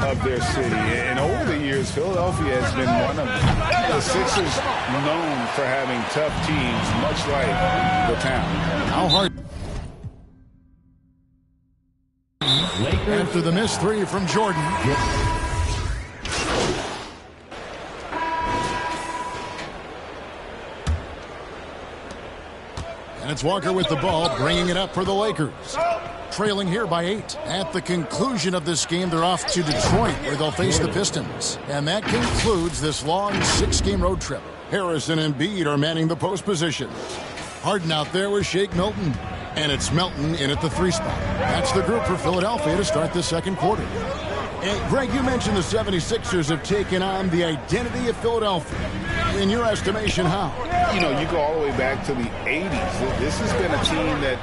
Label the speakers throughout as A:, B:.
A: of their city. And over the years, Philadelphia has been one of the Sixers known for having tough teams, much like the town.
B: How hard? After the missed three from Jordan. And it's Walker with the ball, bringing it up for the Lakers. Trailing here by 8. At the conclusion of this game, they're off to Detroit, where they'll face the Pistons. And that concludes this long 6-game road trip. Harris and Embiid are manning the post position. Harden out there with Shake Milton. And it's Melton in at the 3 spot. That's the group for Philadelphia to start the second quarter. And Greg, you mentioned the 76ers have taken on the identity of Philadelphia. In your estimation, how?
A: You know, you go all the way back to the 80s. This has been a team that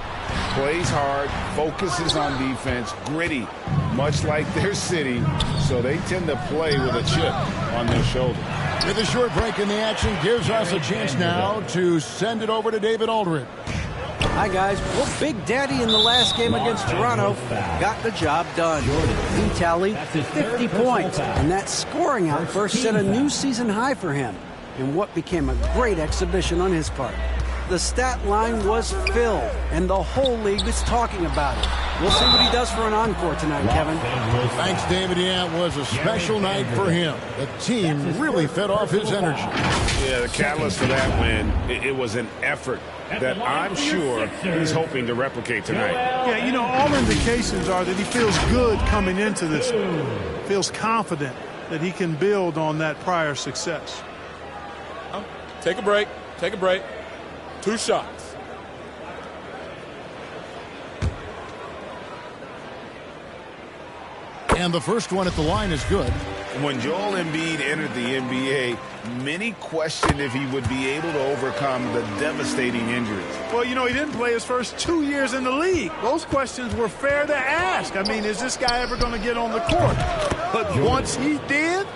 A: plays hard, focuses on defense, gritty, much like their city. So they tend to play with a chip on their shoulder.
B: With a short break in the action, gives us a chance now to send it over to David Aldridge.
C: Hi, guys. Well, Big Daddy in the last game against Toronto got the job done. He tallied 50 points, and that scoring outburst set a new season high for him in what became a great exhibition on his part. The stat line was filled, and the whole league was talking about it. We'll see what he does for an encore tonight, Kevin.
B: Thanks, David. Yeah, it was a special night for him. The team really fed off his energy.
A: Yeah, the catalyst for that win, it was an effort that I'm sure he's hoping to replicate tonight.
D: Yeah, you know, all indications are that he feels good coming into this. Feels confident that he can build on that prior success.
E: Take a break. Take a break. 2 shots.
B: And the first one at the line is good.
A: When Joel Embiid entered the NBA, many questioned if he would be able to overcome the devastating injuries.
D: Well, you know, he didn't play his first 2 years in the league. Those questions were fair to ask. I mean, is this guy ever going to get on the court? But once he did,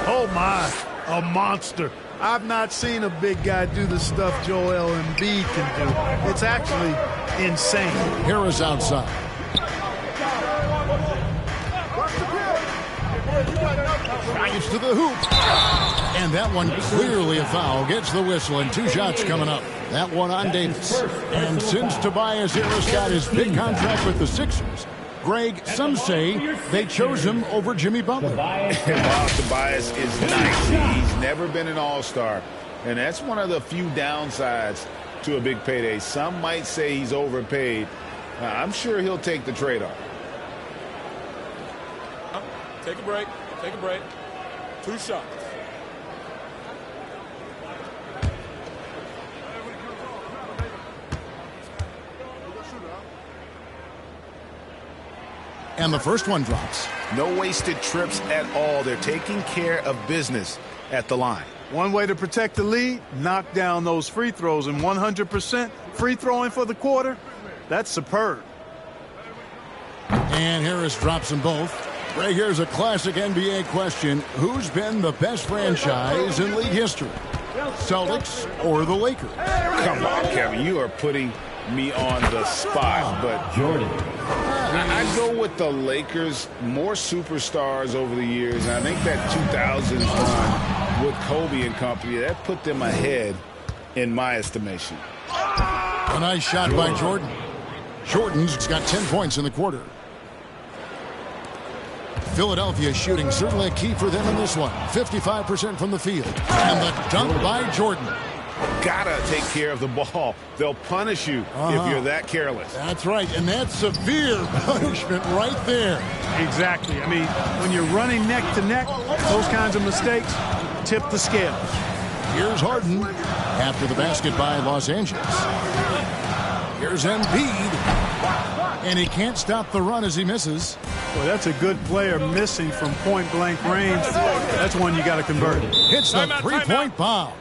D: oh my, a monster. I've not seen a big guy do the stuff Joel Embiid can do. It's actually insane.
B: Harris outside. Drives to the hoop. And that one clearly a foul. Gets the whistle, and 2 shots coming up. That one on Davis. And since Tobias Harris got his big contract with the Sixers, Greg, some say they chose him over Jimmy Butler.
A: Wow, Tobias is nice. He's never been an all-star. And that's one of the few downsides to a big payday. Some might say he's overpaid. I'm sure he'll take the trade-off.
E: Take a break. Take a break. 2 shots.
B: And the first one drops.
A: No wasted trips at all. They're taking care of business at the line.
D: One way to protect the lead, knock down those free throws, and 100% free throwing for the quarter, that's superb.
B: And Harris drops them both. Right here's a classic NBA question. Who's been the best franchise in league history? Celtics or the Lakers?
A: Come on, Kevin. You are putting me on the spot. But Jordan, I'd go with the Lakers. More superstars over the years. And I think that 2000s run with Kobe and company, that put them ahead in my estimation.
B: A nice shot by Jordan. Jordan's got 10 points in the quarter. Philadelphia shooting certainly a key for them in this one. 55% from the field. And the dunk by Jordan.
A: Gotta take care of the ball. They'll punish you if you're that careless.
B: That's right, and that's severe punishment right there.
D: Exactly. I mean, when you're running neck to neck, those kinds of mistakes tip the scales.
B: Here's Harden after the basket by Los Angeles. Here's Embiid. And he can't stop the run as he misses.
D: Boy, that's a good player missing from point-blank range. That's one you got to convert.
B: Hits the three-point bomb.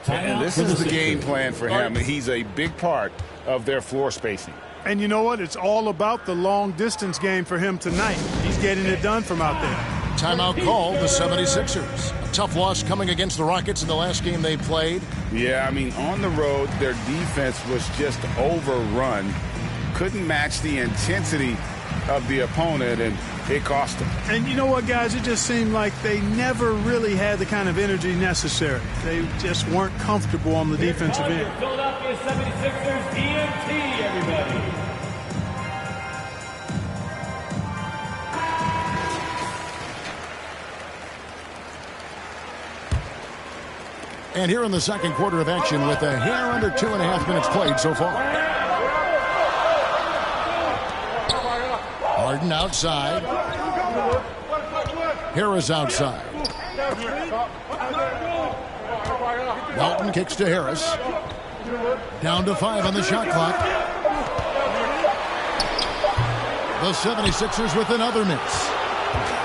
A: And this is the game plan for him. He's a big part of their floor spacing.
D: And you know what? It's all about the long-distance game for him tonight. He's getting it done from out there.
B: Timeout called the 76ers. A tough loss coming against the Rockets in the last game they played.
A: Yeah, I mean, on the road, their defense was just overrun. Couldn't match the intensity of the opponent, and it cost them.
D: And you know what, guys? It just seemed like they never really had the kind of energy necessary. They just weren't comfortable on the defensive end.
F: Philadelphia 76ers DMT, everybody.
B: And here in the second quarter of action with a hair under 2.5 minutes played so far. Harden outside. Harris outside. Walton kicks to Harris. Down to 5 on the shot clock. The 76ers with another miss.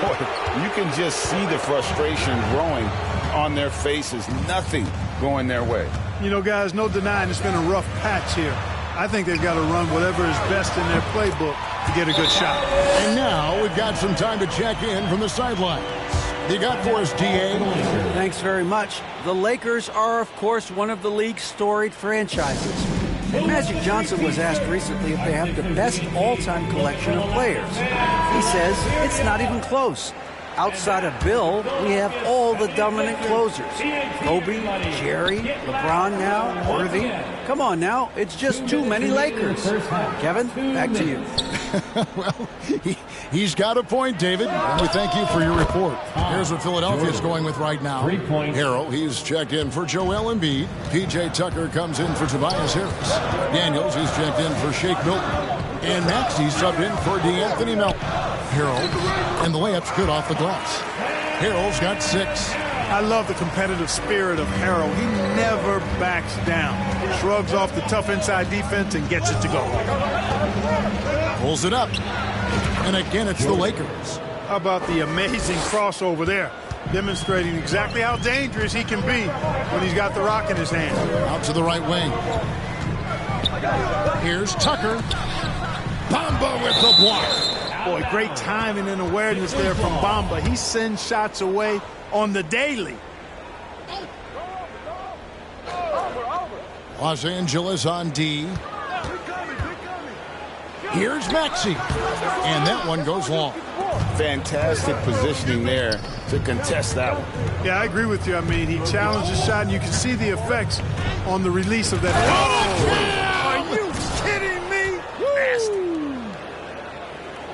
A: Boy, you can just see the frustration growing on their faces. Nothing going their way.
D: You know, guys, no denying it's been a rough patch here. I think they've got to run whatever is best in their playbook to get a good shot.
B: And now we've got some time to check in from the sidelines. You got for us, DA?
C: Thanks very much. The Lakers are, of course, one of the league's storied franchises. And Magic Johnson was asked recently if they have the best all-time collection of players. He says it's not even close. Outside of Bill, we have all the dominant closers. Kobe, Jerry, LeBron now, Worthy. Come on now, it's just too many Lakers. Kevin, back to you.
B: Well, he's got a point, David. And we thank you for your report. Here's what Philadelphia's going with right now. Harrell, he's checked in for Joel Embiid. P.J. Tucker comes in for Tobias Harris. Daniels, he's checked in for Shake Milton. And Maxey's subbed in for DeAnthony Melton. Harrell, and the layup's good off the glass. Harrell's got 6.
D: I love the competitive spirit of Harrell. He never backs down. Shrugs off the tough inside defense and gets it to go.
B: Pulls it up. And again, it's the Lakers.
D: How about the amazing crossover there? Demonstrating exactly how dangerous he can be when he's got the rock in his hand.
B: Out to the right wing. Here's Tucker. Bamba with the block.
D: Boy, great timing and awareness there from Bamba. He sends shots away on the daily.
B: Los Angeles on D. Here's Maxey. And that one goes long.
A: Fantastic positioning there to contest that one.
D: Yeah, I agree with you. I mean, he challenged the shot, and you can see the effects on the release of that. Oh, are you kidding me? Nasty.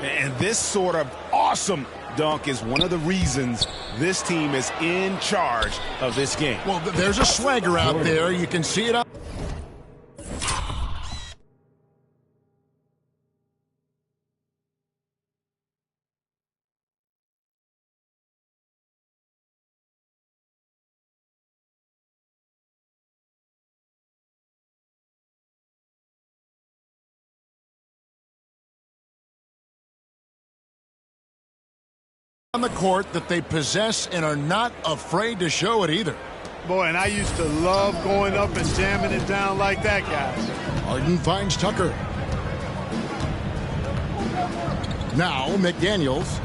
A: And this sort of awesome dunk is one of the reasons this team is in charge of this game.
B: Well, there's a swagger out there. You can see it up. On the court that they possess and are not afraid to show it either.
D: Boy, and I used to love going up and jamming it down like that, guys.
B: Harden finds Tucker. Now McDaniels.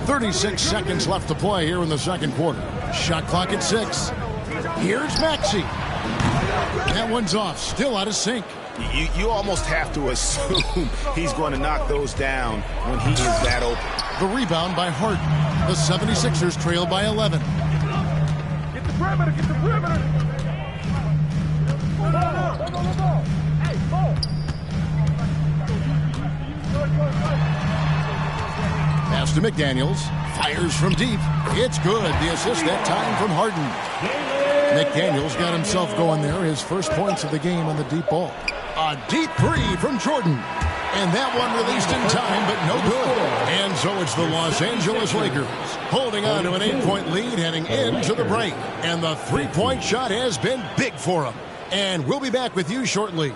B: 36 seconds left to play here in the second quarter. Shot clock at 6. Here's Maxey. That one's off. Still out of sync.
A: You almost have to assume he's going to knock those down when he is that open.
B: The rebound by Harden. The 76ers trail by 11.
F: Get the perimeter, get the perimeter.
B: Pass to McDaniels. Fires from deep. It's good. The assist that time from Harden. McDaniels got himself going there. His first points of the game on the deep ball. A deep three from Jordan. And that one released in time, but no good. And so it's the Los Angeles Lakers holding on to an 8-point lead heading into the break. And the three-point shot has been big for them. And we'll be back with you shortly.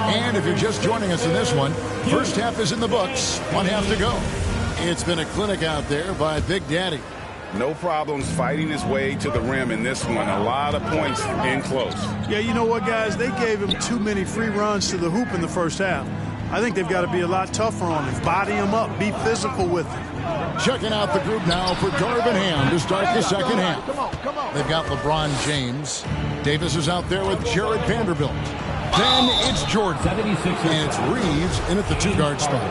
B: And if you're just joining us in this one, first half is in the books. 1 half to go. It's been a clinic out there by Big Daddy.
A: No problems fighting his way to the rim in this one. A lot of points in close.
D: Yeah, you know what, guys? They gave him too many free runs to the hoop in the first half. I think they've got to be a lot tougher on him. Body him up. Be physical with him.
B: Checking out the group now for Darvin Ham to start the second half. They've got LeBron James. Davis is out there with Jared Vanderbilt. Then it's Jordan. And it's Reeves in at the two-guard spot.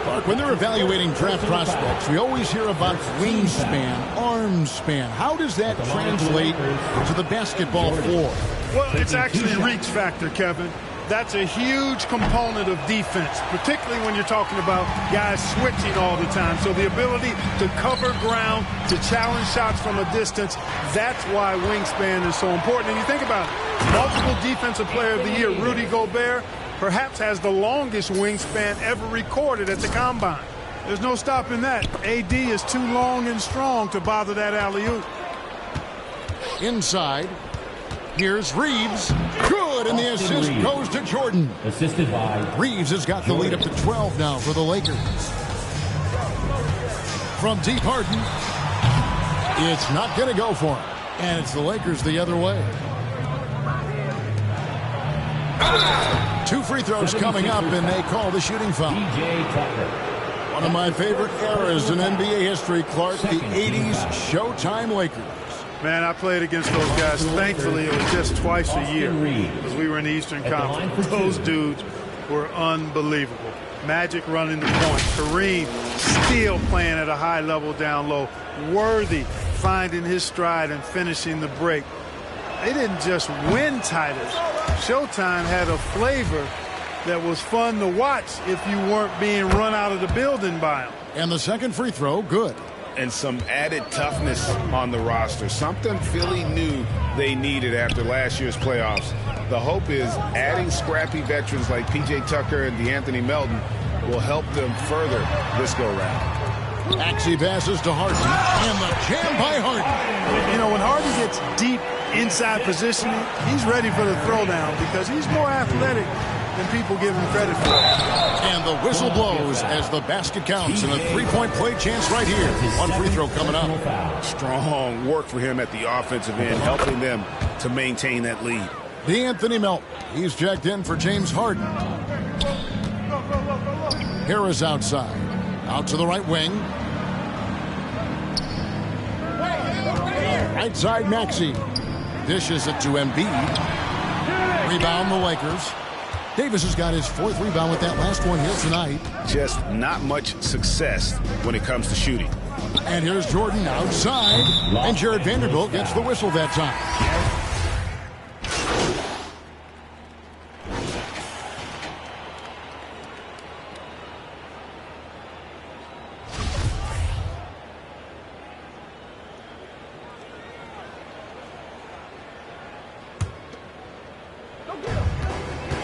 B: Clark, when they're evaluating draft prospects, we always hear about wingspan, arm span. How does that translate to the basketball floor?
D: Well, it's actually reach factor, Kevin. That's a huge component of defense, particularly when you're talking about guys switching all the time. So the ability to cover ground, to challenge shots from a distance, that's why wingspan is so important. And you think about it, multiple defensive player of the year, Rudy Gobert, perhaps has the longest wingspan ever recorded at the Combine. There's no stopping that. AD is too long and strong to bother that alley-oop.
B: Inside. Here's Reeves. Good, and the assist goes to Jordan.
F: Assisted by
B: Reeves has got the lead up to 12 now for the Lakers. From deep, Harden. It's not going to go for him. And it's the Lakers the other way. 2 free throws coming up, and they call the shooting foul. One of my favorite eras in NBA history, Clark, the 80s Showtime Lakers.
D: Man, I played against those guys. Thankfully, it was just twice a year because we were in the Eastern Conference. Those dudes were unbelievable. Magic running the point. Kareem still playing at a high level down low. Worthy finding his stride and finishing the break. They didn't just win titles. Showtime had a flavor that was fun to watch if you weren't being run out of the building by them.
B: And the second free throw, good.
A: And some added toughness on the roster. Something Philly knew they needed after last year's playoffs. The hope is adding scrappy veterans like P.J. Tucker and DeAnthony Melton will help them further this go-round.
B: Maxey passes to Harden. And the jam by Harden.
D: You know, when Harden gets deep inside positioning, he's ready for the throwdown because he's more athletic than people give him credit for.
B: And the whistle blows as the basket counts, and a three-point play chance right here. One free throw coming up.
A: Strong work for him at the offensive end, helping them to maintain that lead.
B: DeAnthony Melton, he's checked in for James Harden. Harris outside. Out to the right wing. Right side, Maxey. Dishes it to Embiid. Rebound the Lakers. Davis has got his 4th rebound with that last one here tonight.
A: Just not much success when it comes to shooting.
B: And here's Jordan outside. And Jared Vanderbilt gets the whistle that time.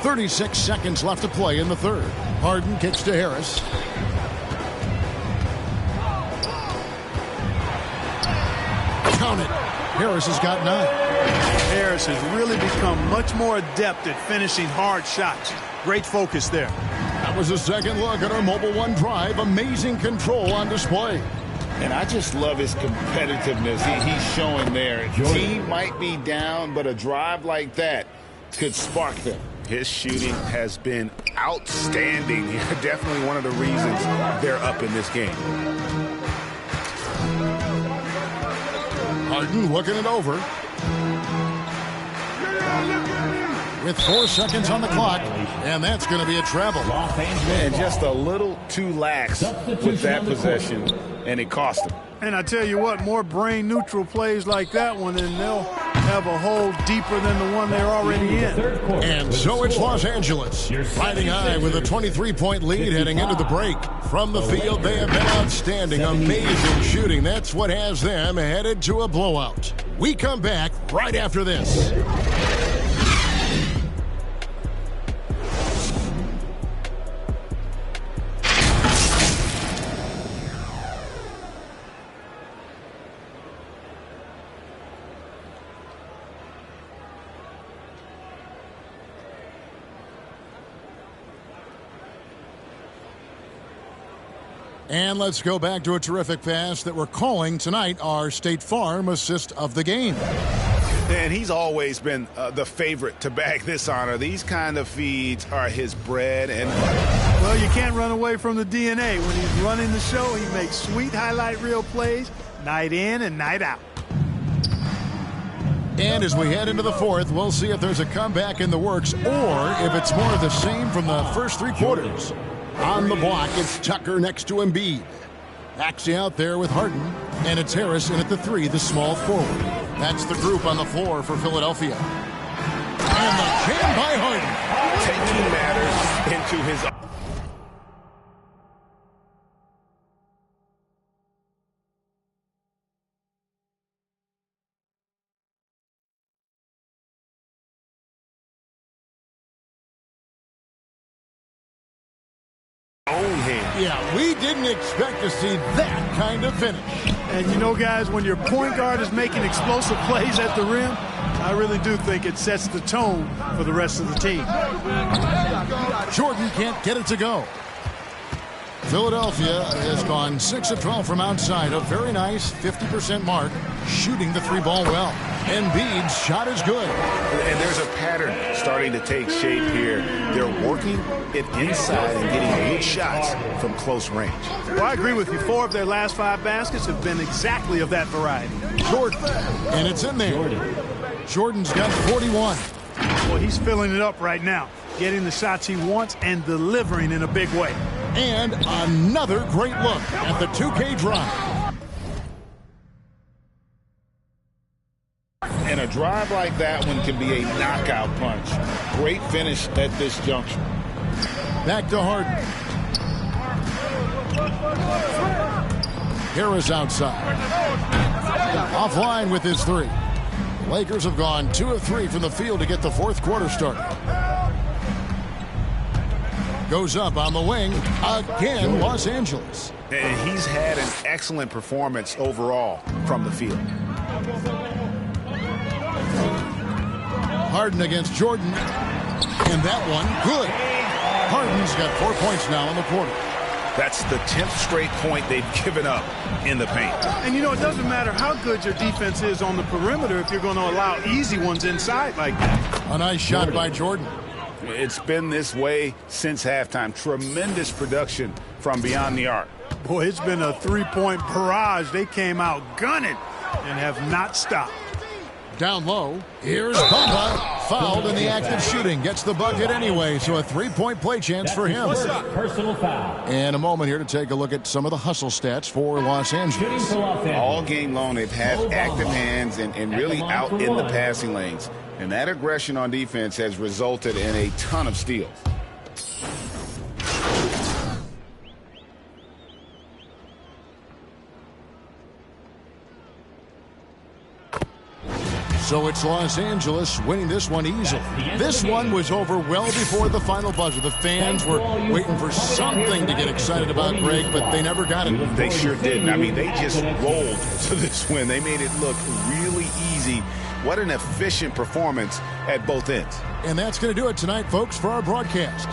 B: .36 seconds left to play in the third. Harden kicks to Harris. Count it. Harris has got 9.
D: Harris has really become much more adept at finishing hard shots. Great focus there.
B: That was a second look at our Mobile One drive. Amazing control on display.
A: And I just love his competitiveness he's showing there. Team might be down, but a drive like that could spark them. His shooting has been outstanding. Definitely one of the reasons they're up in this game.
B: Harden looking it over. With 4 seconds on the clock, and that's going to be a travel.
A: And just a little too lax with that possession, and it cost him.
D: And I tell you what, more brain-neutral plays like that one, and they'll have a hole deeper than the one they're already in.
B: And so it's Los Angeles, riding high with a 23-point lead heading into the break. From the field, they have been outstanding, amazing shooting. That's what has them headed to a blowout. We come back right after this. And let's go back to a terrific pass that we're calling tonight our State Farm assist of the game.
A: And he's always been the favorite to bag this honor. These kind of feeds are his bread and butter.
D: Well, you can't run away from the DNA. When he's running the show, he makes sweet highlight reel plays night in and night out.
B: And as we head into the fourth, we'll see if there's a comeback in the works or if it's more of the same from the first three quarters. On the block, it's Tucker next to Embiid. Axie out there with Harden, and it's Harris in at the 3, the small forward. That's the group on the floor for Philadelphia. And the jam by Harden.
A: Taking matters into his own hand.
B: Yeah, we didn't expect to see that kind of finish.
D: And you know, guys, when your point guard is making explosive plays at the rim, I really do think it sets the tone for the rest of the team.
B: Jordan can't get it to go. Philadelphia has gone 6 of 12 from outside, a very nice 50% mark, shooting the 3-ball well. Embiid's shot is good.
A: And there's a pattern starting to take shape here. They're working it inside and getting good shots from close range.
D: Well, I agree with you. 4 of their last 5 baskets have been exactly of that variety.
B: Jordan, and it's in there. Jordan's got 41.
D: Well, he's filling it up right now, getting the shots he wants and delivering in a big way.
B: And another great look at the 2K drive.
A: And a drive like that one can be a knockout punch. Great finish at this juncture.
B: Back to Harden. Harris outside. Offline with his 3. Lakers have gone 2 of 3 from the field to get the fourth quarter started. Goes up on the wing. Again, Los Angeles.
A: And he's had an excellent performance overall from the field.
B: Harden against Jordan. And that one, good. Harden's got 4 points now in the quarter.
A: That's the 10th straight point they've given up in the paint.
D: And, you know, it doesn't matter how good your defense is on the perimeter if you're going to allow easy ones inside like that.
B: A nice shot by Jordan.
A: It's been this way since halftime. Tremendous production from beyond the arc.
D: Boy, it's been a 3-point barrage. They came out gunning and have not stopped.
B: Down low, here's Bamba. Fouled in the act of shooting. Gets the bucket anyway, so a 3-point play chance for him.
F: Personal foul.
B: And a moment here to take a look at some of the hustle stats for Los Angeles.
A: All game long, they've had active hands and really out in the passing lanes. And that aggression on defense has resulted in a ton of steals.
B: So it's Los Angeles winning this one easily. This one was over well before the final buzzer. The fans were waiting for something to get excited about, Greg, but they never got it.
A: They sure didn't. I mean, they just rolled to this win. They made it look really easy. What an efficient performance at both ends.
B: And that's going to do it tonight, folks, for our broadcast.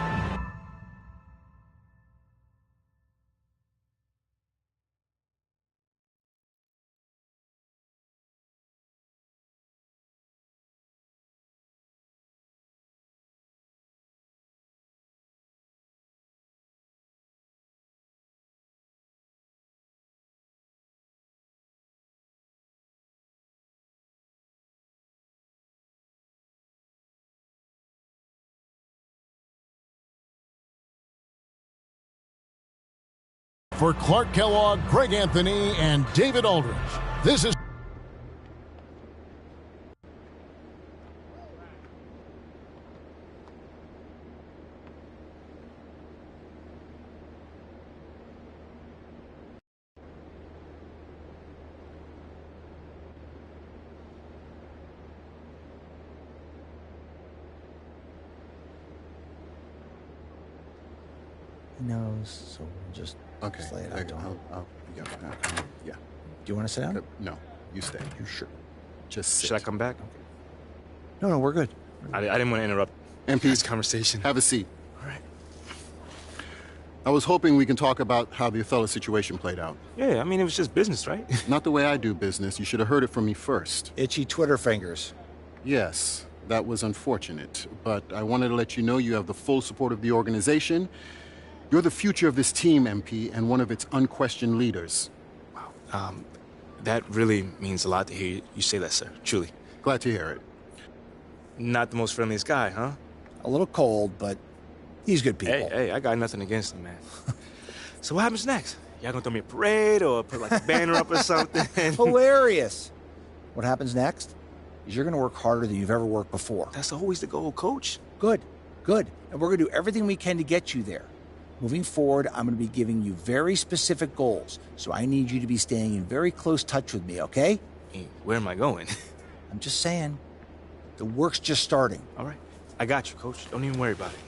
B: For Clark Kellogg, Greg Anthony, and David Aldridge, this is
G: He knows, so we'll just lay it out.
H: Yeah.
G: Do you want to sit down?
H: No, you stay.
G: You sure?
H: Just sit.
E: Should I come back?
G: No, we're good.
E: I didn't want to interrupt this conversation.
H: Have a seat.
E: All right.
H: I was hoping we can talk about how the Othello situation played out.
E: Yeah, I mean, it was just business, right?
H: Not the way I do business. You should have heard it from me first.
G: Itchy Twitter fingers.
H: Yes, that was unfortunate, but I wanted to let you know you have the full support of the organization, You're the future of this team, MP, and one of its unquestioned leaders.
E: Wow. That really means a lot to hear you say that, sir. Truly.
H: Glad to hear it.
E: Not the most friendliest guy, huh?
G: A little cold, but he's good people.
E: Hey, I got nothing against him, man. So what happens next? Y'all gonna throw me a parade or put like a banner up or something?
G: Hilarious. What happens next is you're going to work harder than you've ever worked before.
E: That's always the goal, Coach.
G: Good, good. And we're going to do everything we can to get you there. Moving forward, I'm going to be giving you very specific goals. So I need you to be staying in very close touch with me, okay?
E: Hey, where am I going?
G: I'm just saying. The work's just starting.
E: All right. I got you, Coach. Don't even worry about it.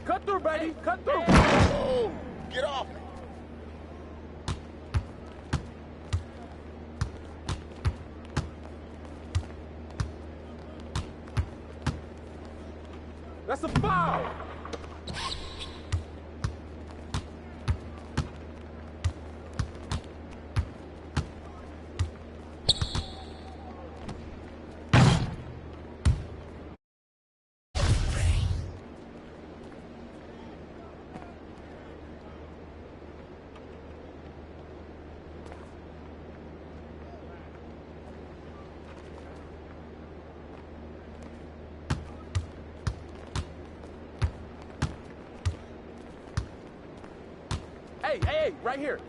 F: Cut through, baby. Cut through.
A: Oh, get off me.
F: That's a foul. Hey, right here.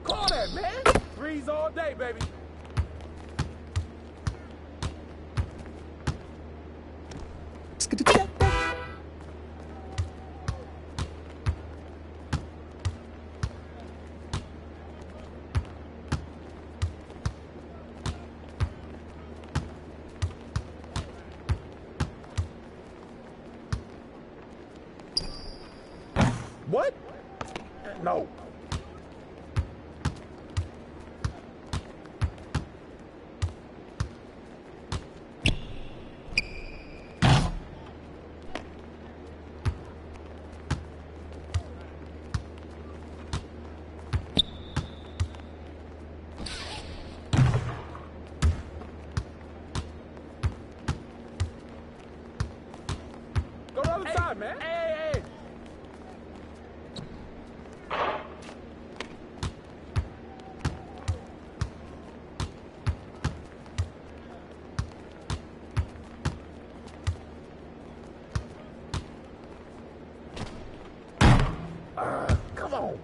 F: Call that, man. Threes all day, baby. What? No. Go to the other side, man. Hey. Come on.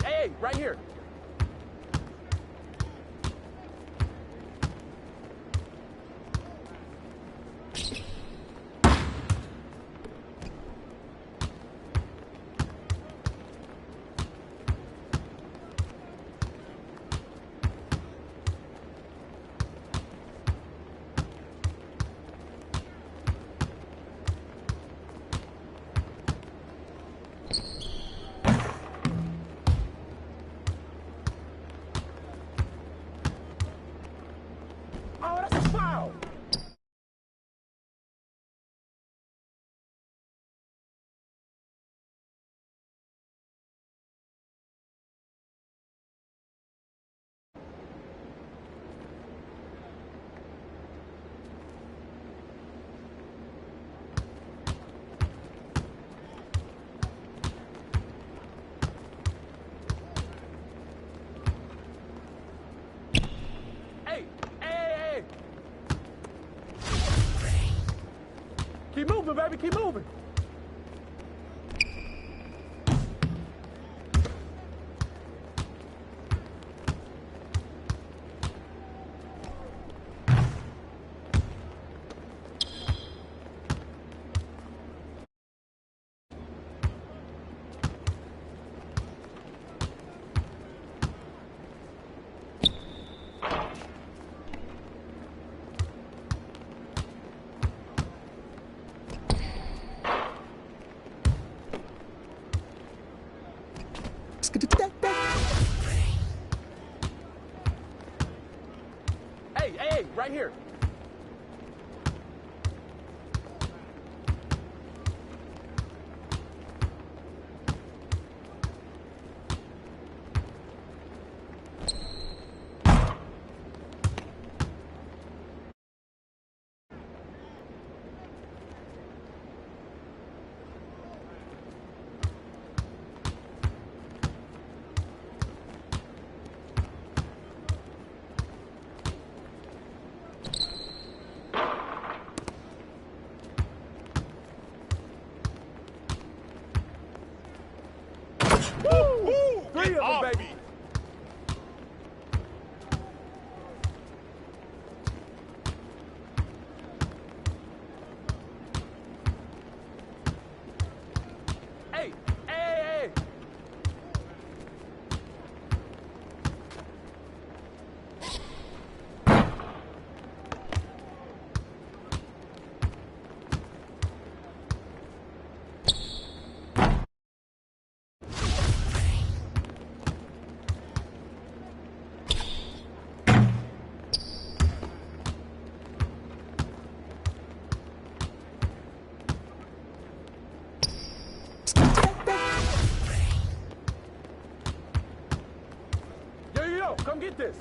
F: Hey, right here. Oh, that's a foul. Hey. Keep moving, baby. Keep moving. at this.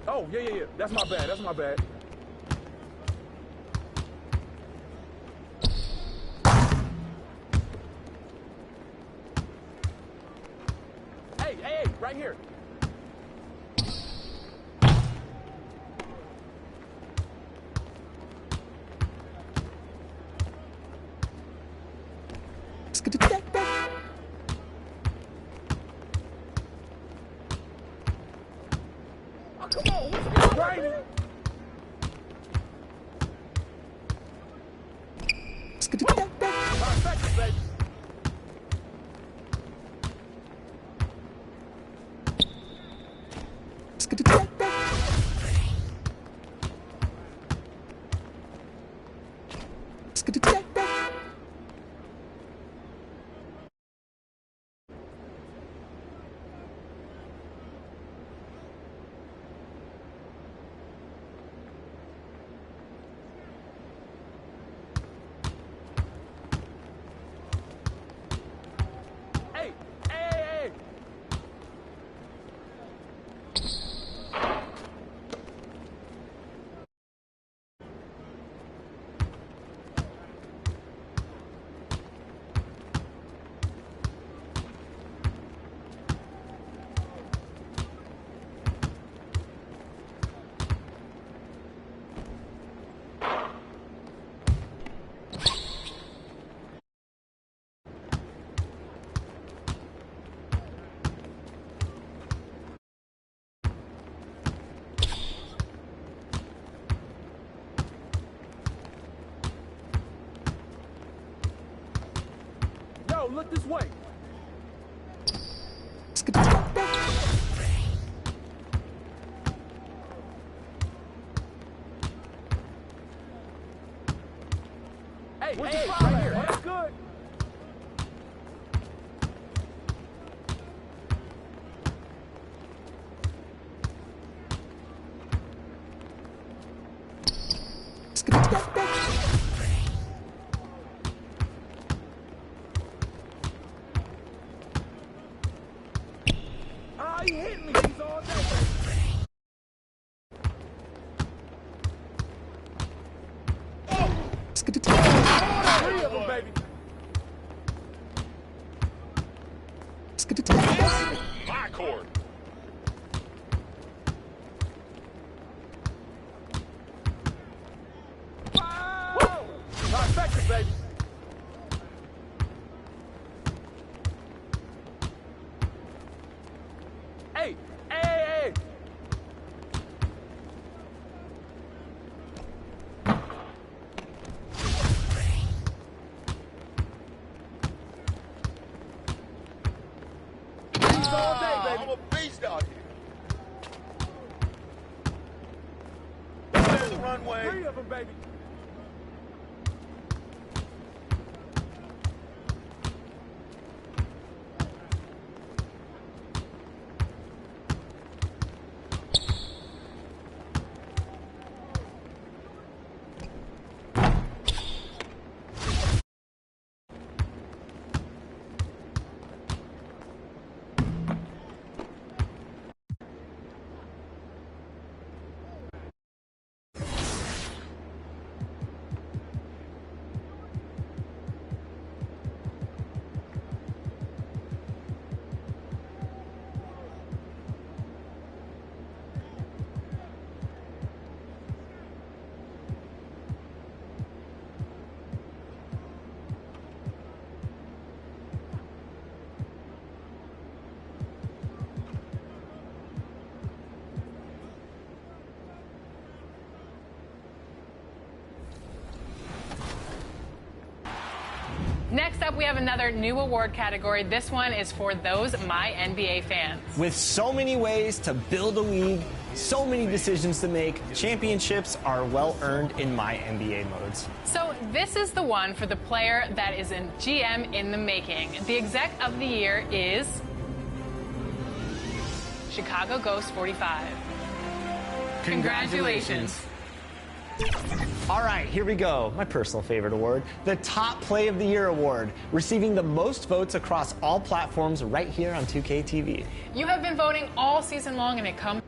F: Oh, yeah. That's my bad. That's my bad. Hey, right here. Oh, come on, what's going on, man? Perfect, baby. Hey. Yo, look this way. Hey, right here. That's good. He hit me. He's all day. Oh! 3 of them, baby.
A: My court.
F: Whoa! Perfect, baby. Hey. He's all day, baby.
A: I'm a beast out here. There's the runway.
F: 3 of them, baby.
I: Next up, we have another new award category. This one is for those My NBA fans.
J: With so many ways to build a league, so many decisions to make, championships are well earned in My NBA modes.
I: So this is the one for the player that is a GM in the making. The exec of the year is Chicago Ghost 45. Congratulations.
J: All right, here we go. My personal favorite award, the Top Play of the Year award, receiving the most votes across all platforms right here on 2K TV.
I: You have been voting all season long, and it comes.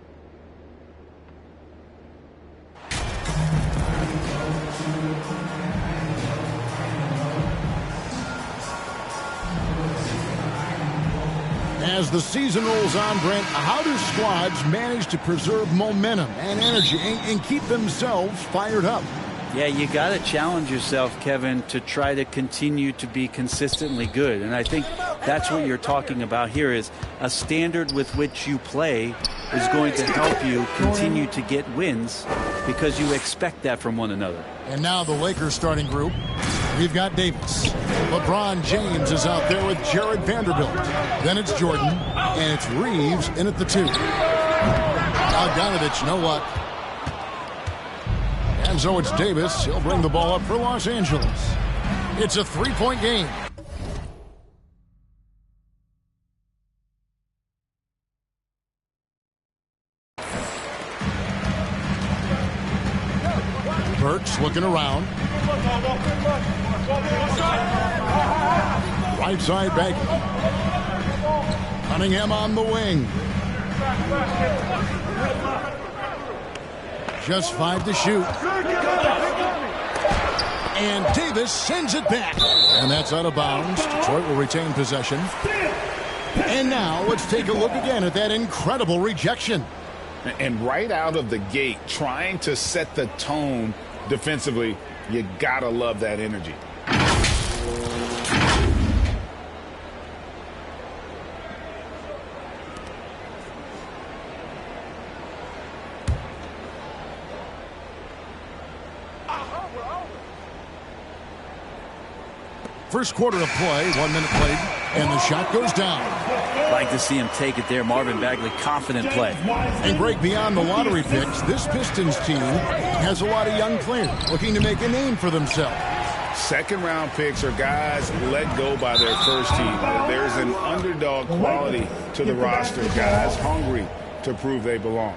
B: As the season rolls on, Brent, how do squads manage to preserve momentum and energy and keep themselves fired up?
C: Yeah, you got to challenge yourself, Kevin, to try to continue to be consistently good. And I think that's what you're talking about here is a standard with which you play is going to help you continue to get wins because you expect that from one another.
B: And now the Lakers starting group. We've got Davis. LeBron James is out there with Jared Vanderbilt. Then it's Jordan, and it's Reeves in at the 2. Bogdanovich, no luck. And so it's Davis. He'll bring the ball up for Los Angeles. It's a 3-point game. Burks looking around. Right side back. Cunningham on the wing. Just 5 to shoot. And Davis sends it back. And that's out of bounds. Detroit will retain possession. And now let's take a look again at that incredible rejection.
A: And right out of the gate, trying to set the tone defensively, you gotta love that energy.
B: First quarter of play, 1 minute played, and the shot goes down.
C: Like to see him take it there. Marvin Bagley, confident play.
B: And Greg, beyond the lottery picks, this Pistons team has a lot of young players looking to make a name for themselves.
A: Second-round picks are guys let go by their first team. There's an underdog quality to the roster. Guys hungry to prove they belong.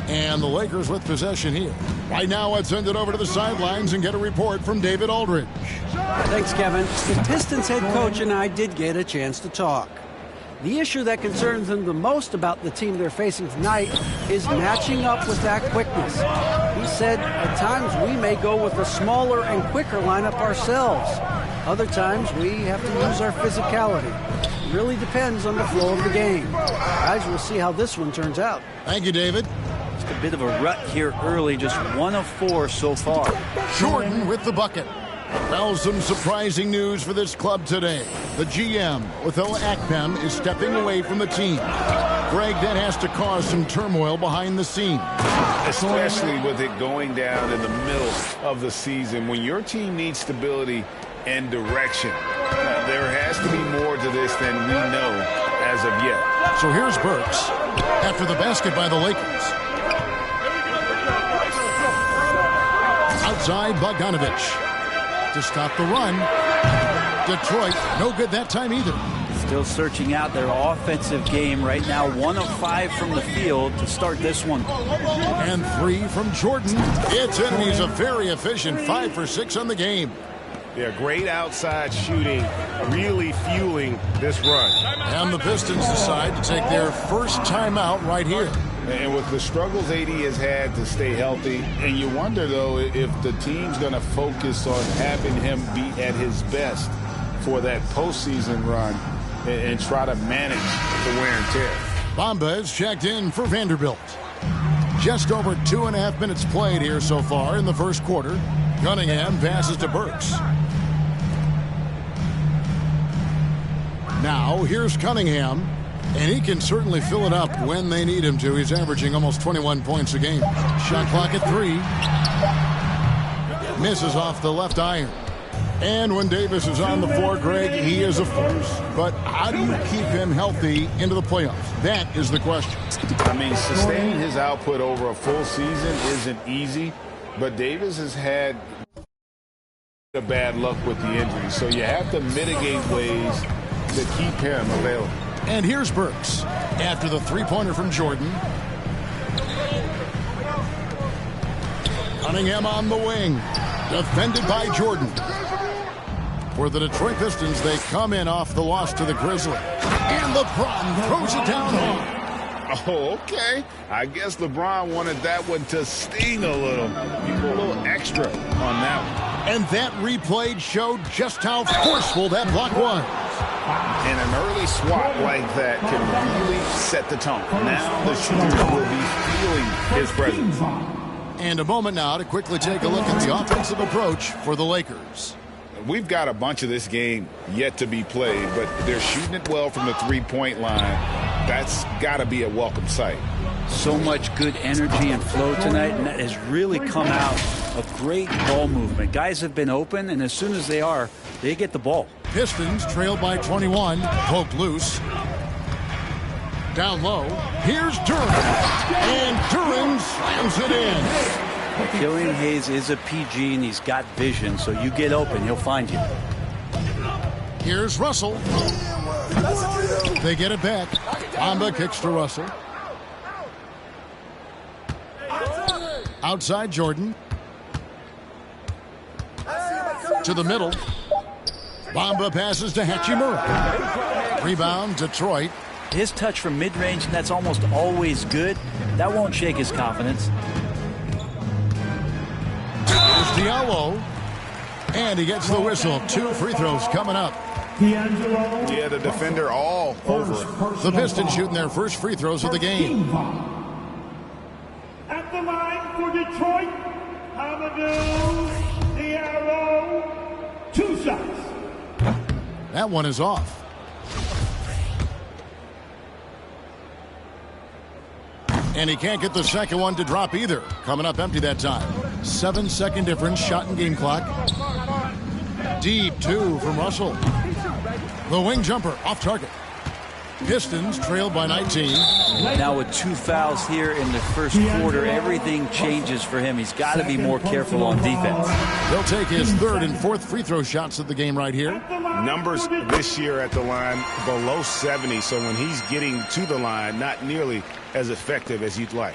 B: And the Lakers with possession here. Right now, let's send it over to the sidelines and get a report from David Aldridge.
C: Thanks, Kevin. The Pistons head coach and I did get a chance to talk. The issue that concerns him the most about the team they're facing tonight is matching up with that quickness. He said at times we may go with a smaller and quicker lineup ourselves. Other times we have to use our physicality. It really depends on the flow of the game. Guys, we'll see how this one turns out.
B: Thank you, David.
C: Just a bit of a rut here early, just 1 of 4 so far.
B: Jordan with the bucket. Well, some surprising news for this club today. The GM, Othell Akpem, is stepping away from the team. Greg, that has to cause some turmoil behind the scenes.
A: Especially with it going down in the middle of the season. When your team needs stability and direction, there has to be more to this than we know as of yet.
B: So here's Burks after the basket by the Lakers. Outside, Bogdanovich to stop the run. Detroit, no good that time either.
C: Still searching out their offensive game right now. 1 of 5 from the field to start this one.
B: And 3 from Jordan. It's in. He's a very efficient 5 for 6 on the game.
A: Yeah, great outside shooting, really fueling this run.
B: And the Pistons decide to take their first timeout right here.
A: And with the struggles AD has had to stay healthy, and you wonder, though, if the team's going to focus on having him be at his best for that postseason run and try to manage the wear and tear.
B: Bamba is checked in for Vanderbilt. Just over 2.5 minutes played here so far in the first quarter. Cunningham passes to Burks. Now, here's Cunningham. And he can certainly fill it up when they need him to. He's averaging almost 21 points a game. Shot clock at 3. Misses off the left iron. And when Davis is on the floor, Greg, he is a force. But how do you keep him healthy into the playoffs? That is the question.
A: I mean, sustaining his output over a full season isn't easy. But Davis has had a bad luck with the injury. So you have to mitigate ways to keep him available.
B: And here's Burks after the three-pointer from Jordan. Cunningham on the wing. Defended by Jordan. For the Detroit Pistons, they come in off the loss to the Grizzlies. And LeBron throws it down hard.
A: Oh, okay. I guess LeBron wanted that one to sting a little. You go a little extra on that one.
B: And that replay showed just how forceful that block was.
A: And an early swat like that can really set the tone. Now the shooter will be feeling his presence.
B: And a moment now to quickly take a look at the offensive approach for the Lakers.
A: We've got a bunch of this game yet to be played, but they're shooting it well from the three-point line. That's got to be a welcome sight.
C: So much good energy and flow tonight, and that has really come out of great ball movement. Guys have been open, and as soon as they get the ball.
B: Pistons trailed by 21, poked loose. Down low, here's Duren. And Duren slams it in.
C: Killian Hayes is a PG, and he's got vision, so you get open, he'll find you.
B: Here's Russell. They get it back. Bamba kicks to Russell. Outside Jordan. To the middle. Bamba passes to Hachimura. Rebound, Detroit.
C: His touch from mid-range, that's almost always good. That won't shake his confidence.
B: Here's Diallo. And he gets the whistle. 2 free throws coming up.
A: Yeah, the defender all over it.
B: The Pistons shooting their first free throws of the game.
K: At the line for Detroit, Amadou Diallo, 2 shots.
B: That one is off. And he can't get the second one to drop either. Coming up empty that time. 7-second difference, shot and game clock. Deep 2 from Russell. The wing jumper off target. Pistons trailed by 19.
C: Now with 2 fouls here in the first quarter, everything changes for him. He's got to be more careful on defense.
B: He'll take his 3rd and 4th free throw shots of the game right here.
A: Numbers this year at the line below 70, so when he's getting to the line, not nearly as effective as you'd like.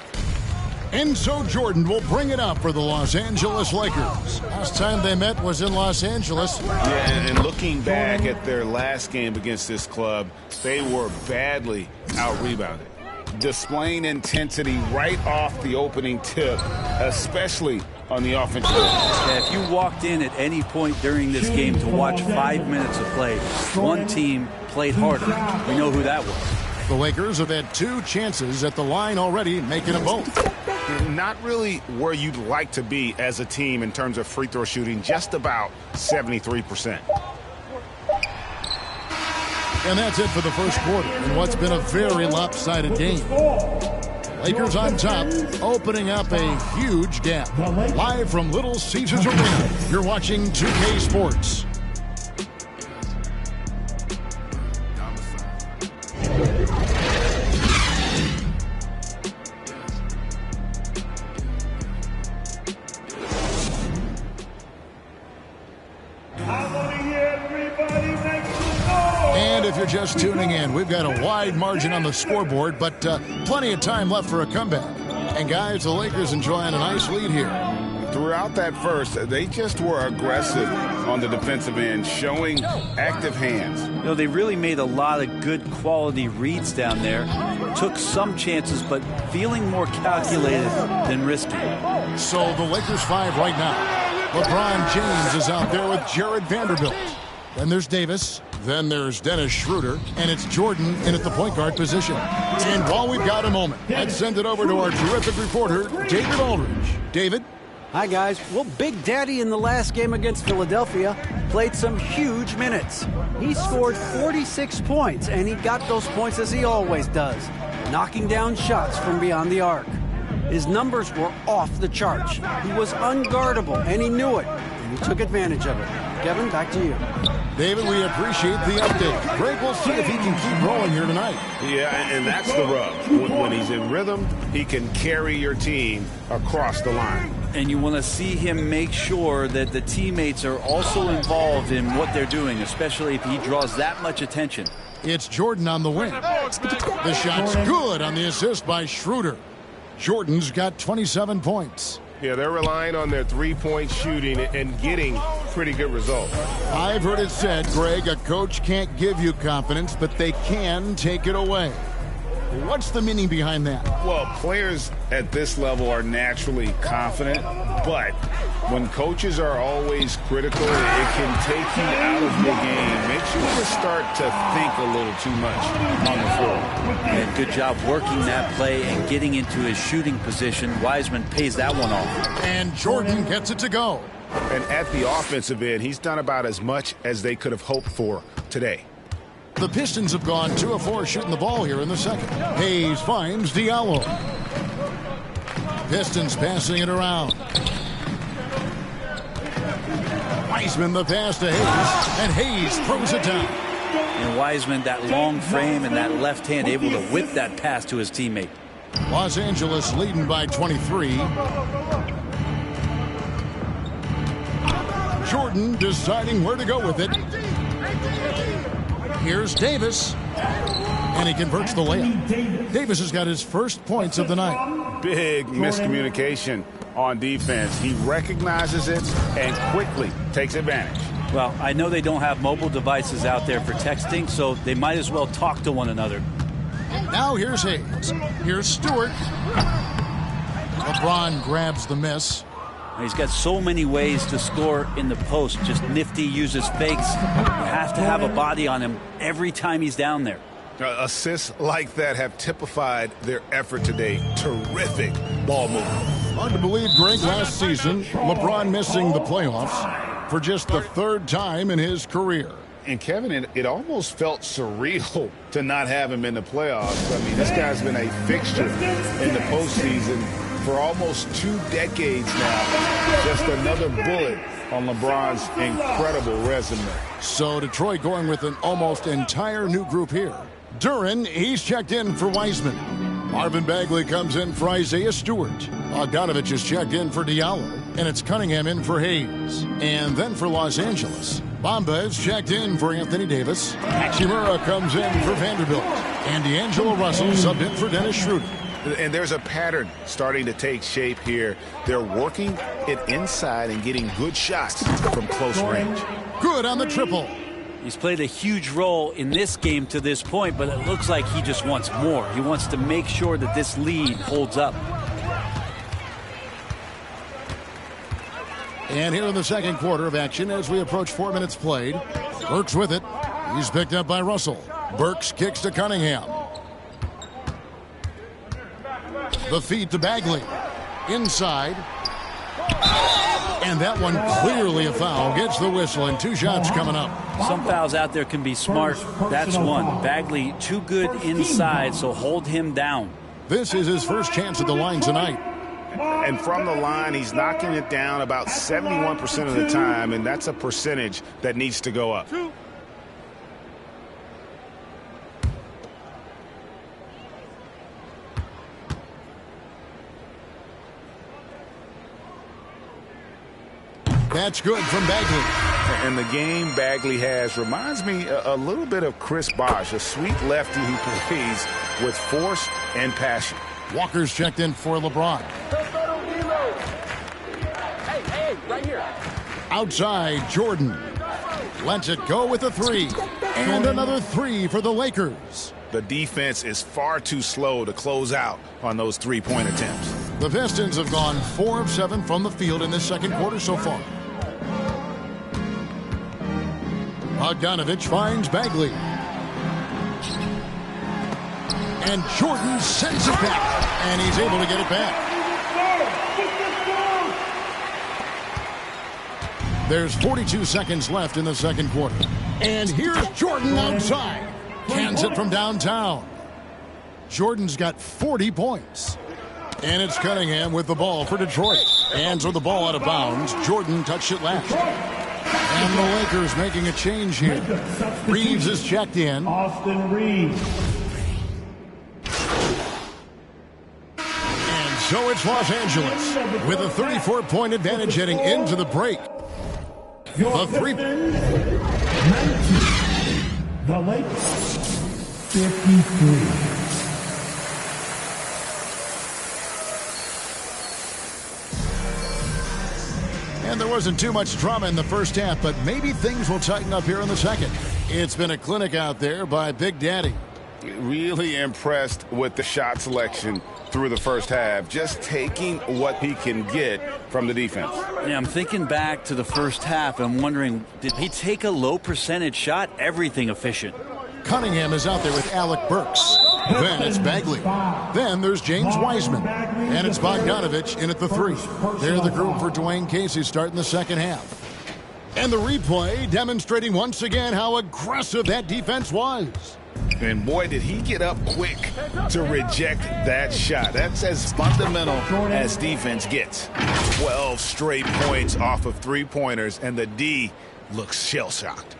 B: And so Jordan will bring it up for the Los Angeles Lakers. Last time they met was in Los Angeles.
A: Yeah, and looking back at their last game against this club, they were badly out-rebounded. Displaying intensity right off the opening tip, especially on the offensive end.
C: Yeah, if you walked in at any point during this game to watch 5 minutes of play, one team played harder. We know who that was.
B: The Lakers have had 2 chances at the line already, making them both.
A: Not really where you'd like to be as a team in terms of free throw shooting, just about 73%.
B: And that's it for the first quarter in what's been a very lopsided game. Lakers on top, opening up a huge gap. Live from Little Caesars Arena, you're watching 2K Sports. And if you're just tuning in, we've got a wide margin on the scoreboard, but plenty of time left for a comeback. And guys, the Lakers enjoying a nice lead here.
A: Throughout that first, they just were aggressive on the defensive end, showing active hands.
C: You know, they really made a lot of good quality reads down there. Took some chances, but feeling more calculated than risky.
B: So the Lakers 5 right now. LeBron James is out there with Jared Vanderbilt. Then there's Davis. Then there's Dennis Schroeder. And it's Jordan in at the point guard position. And while we've got a moment, let's send it over to our terrific reporter, David Aldridge. David?
C: Hi, guys. Well, Big Daddy in the last game against Philadelphia played some huge minutes. He scored 46 points, and he got those points as he always does, knocking down shots from beyond the arc. His numbers were off the charts. He was unguardable, and he knew it, and he took advantage of it. Kevin, back to you.
B: David, we appreciate the update. Greg, we'll see if he can keep rolling here tonight.
A: Yeah, and that's the rub. When he's in rhythm, he can carry your team across the line.
C: And you want to see him make sure that the teammates are also involved in what they're doing, especially if he draws that much attention.
B: It's Jordan on the wing. The shot's good on the assist by Schroeder. Jordan's got 27 points.
L: Yeah, they're relying on their three-point shooting and getting pretty good results.
B: I've heard it said, Greg, a coach can't give you confidence, but they can take it away. What's the meaning behind that?
A: Well, players at this level are naturally confident, but when coaches are always critical, it can take you out of your game. Makes you just start to think a little too much on the floor.
C: And good job working that play and getting into his shooting position. Wiseman pays that one off.
B: And Jordan gets it to go.
A: And at the offensive end, he's done about as much as they could have hoped for today.
B: The Pistons have gone 2 of 4 shooting the ball here in the second. Hayes finds Diallo. Pistons passing it around. Wiseman the pass to Hayes, and Hayes throws it down.
C: And Wiseman, that long frame and that left hand, able to whip that pass to his teammate.
B: Los Angeles leading by 23. Jordan deciding where to go with it. Here's Davis, and he converts the layup. Davis has got his first points of the night.
A: Big miscommunication on defense. He recognizes it and quickly takes advantage.
C: Well, I know they don't have mobile devices out there for texting, so they might as well talk to one another.
B: Now here's Hayes. Here's Stewart. LeBron grabs the miss.
C: He's got so many ways to score in the post. Just nifty, uses fakes. You have to have a body on him every time he's down there.
A: Assists like that have typified their effort today. Terrific ball movement.
B: Hard to believe, Greg, last season, LeBron missing the playoffs for just the 3rd time in his career.
A: And Kevin, it almost felt surreal to not have him in the playoffs. I mean, this guy's been a fixture in the postseason for almost 2 decades now. Just another bullet on LeBron's incredible resume. So
B: Detroit going with an almost entire new group here. Duren, he's checked in for Wiseman. Marvin Bagley comes in for Isaiah Stewart. Bogdanovich is checked in for Diallo. And it's Cunningham in for Hayes. And then for Los Angeles, Bamba is checked in for Anthony Davis. Hachimura comes in for Vanderbilt. And D'Angelo Russell subbed in for Dennis Schroeder.
A: And there's a pattern starting to take shape here. They're working it inside and getting good shots from close range.
B: Good on the triple.
C: He's played a huge role in this game to this point, but it looks like he just wants more. He wants to make sure that this lead holds up.
B: And here in the second quarter of action as we approach 4 minutes played. Burks with it. He's picked up by Russell. Burks kicks to Cunningham. The feed to Bagley. Inside. And that one clearly a foul. Gets the whistle and 2 shots coming up.
C: Some fouls out there can be smart. That's one. Bagley too good inside, so hold him down.
B: This is his first chance at the line tonight.
A: And from the line, he's knocking it down about 71% of the time, and that's a percentage that needs to go up.
B: That's good from Bagley.
A: And the game Bagley has reminds me a little bit of Chris Bosh, a sweet lefty who plays with force and passion.
B: Walker's checked in for LeBron.
F: Hey, right here.
B: Outside, Jordan. Lets it go with a 3. And another 3 for the Lakers.
A: The defense is far too slow to close out on those 3-point attempts.
B: The Pistons have gone 4 of 7 from the field in this second quarter so far. Bogdanovich finds Bagley. And Jordan sends it back. And he's able to get it back. There's 42 seconds left in the second quarter. And here's Jordan outside. Cans it from downtown. Jordan's got 40 points. And it's Cunningham with the ball for Detroit. Hands on the ball out of bounds. Jordan touched it last. And the Lakers making a change here. Reeves is checked in.
K: Austin Reeves.
B: And so it's Los Angeles with a 34-point advantage heading into the break. The 3.
K: 19. The Lakers. 53.
B: And there wasn't too much drama in the first half, but maybe things will tighten up here in the second. It's been a clinic out there by Big Daddy.
A: Really impressed with the shot selection through the first half, just taking what he can get from the defense.
M: Yeah, I'm thinking back to the first half. I'm wondering, did he take a low percentage shot? Everything efficient.
B: Cunningham is out there with Alec Burks. Then it's Bagley. Then there's James Wiseman. And it's Bogdanovich in at the 3. They're the group for Dwayne Casey starting the second half. And the replay demonstrating once again how aggressive that defense was.
A: And boy, did he get up quick to reject that shot. That's as fundamental as defense gets. 12 straight points off of three-pointers, and the D looks shell-shocked.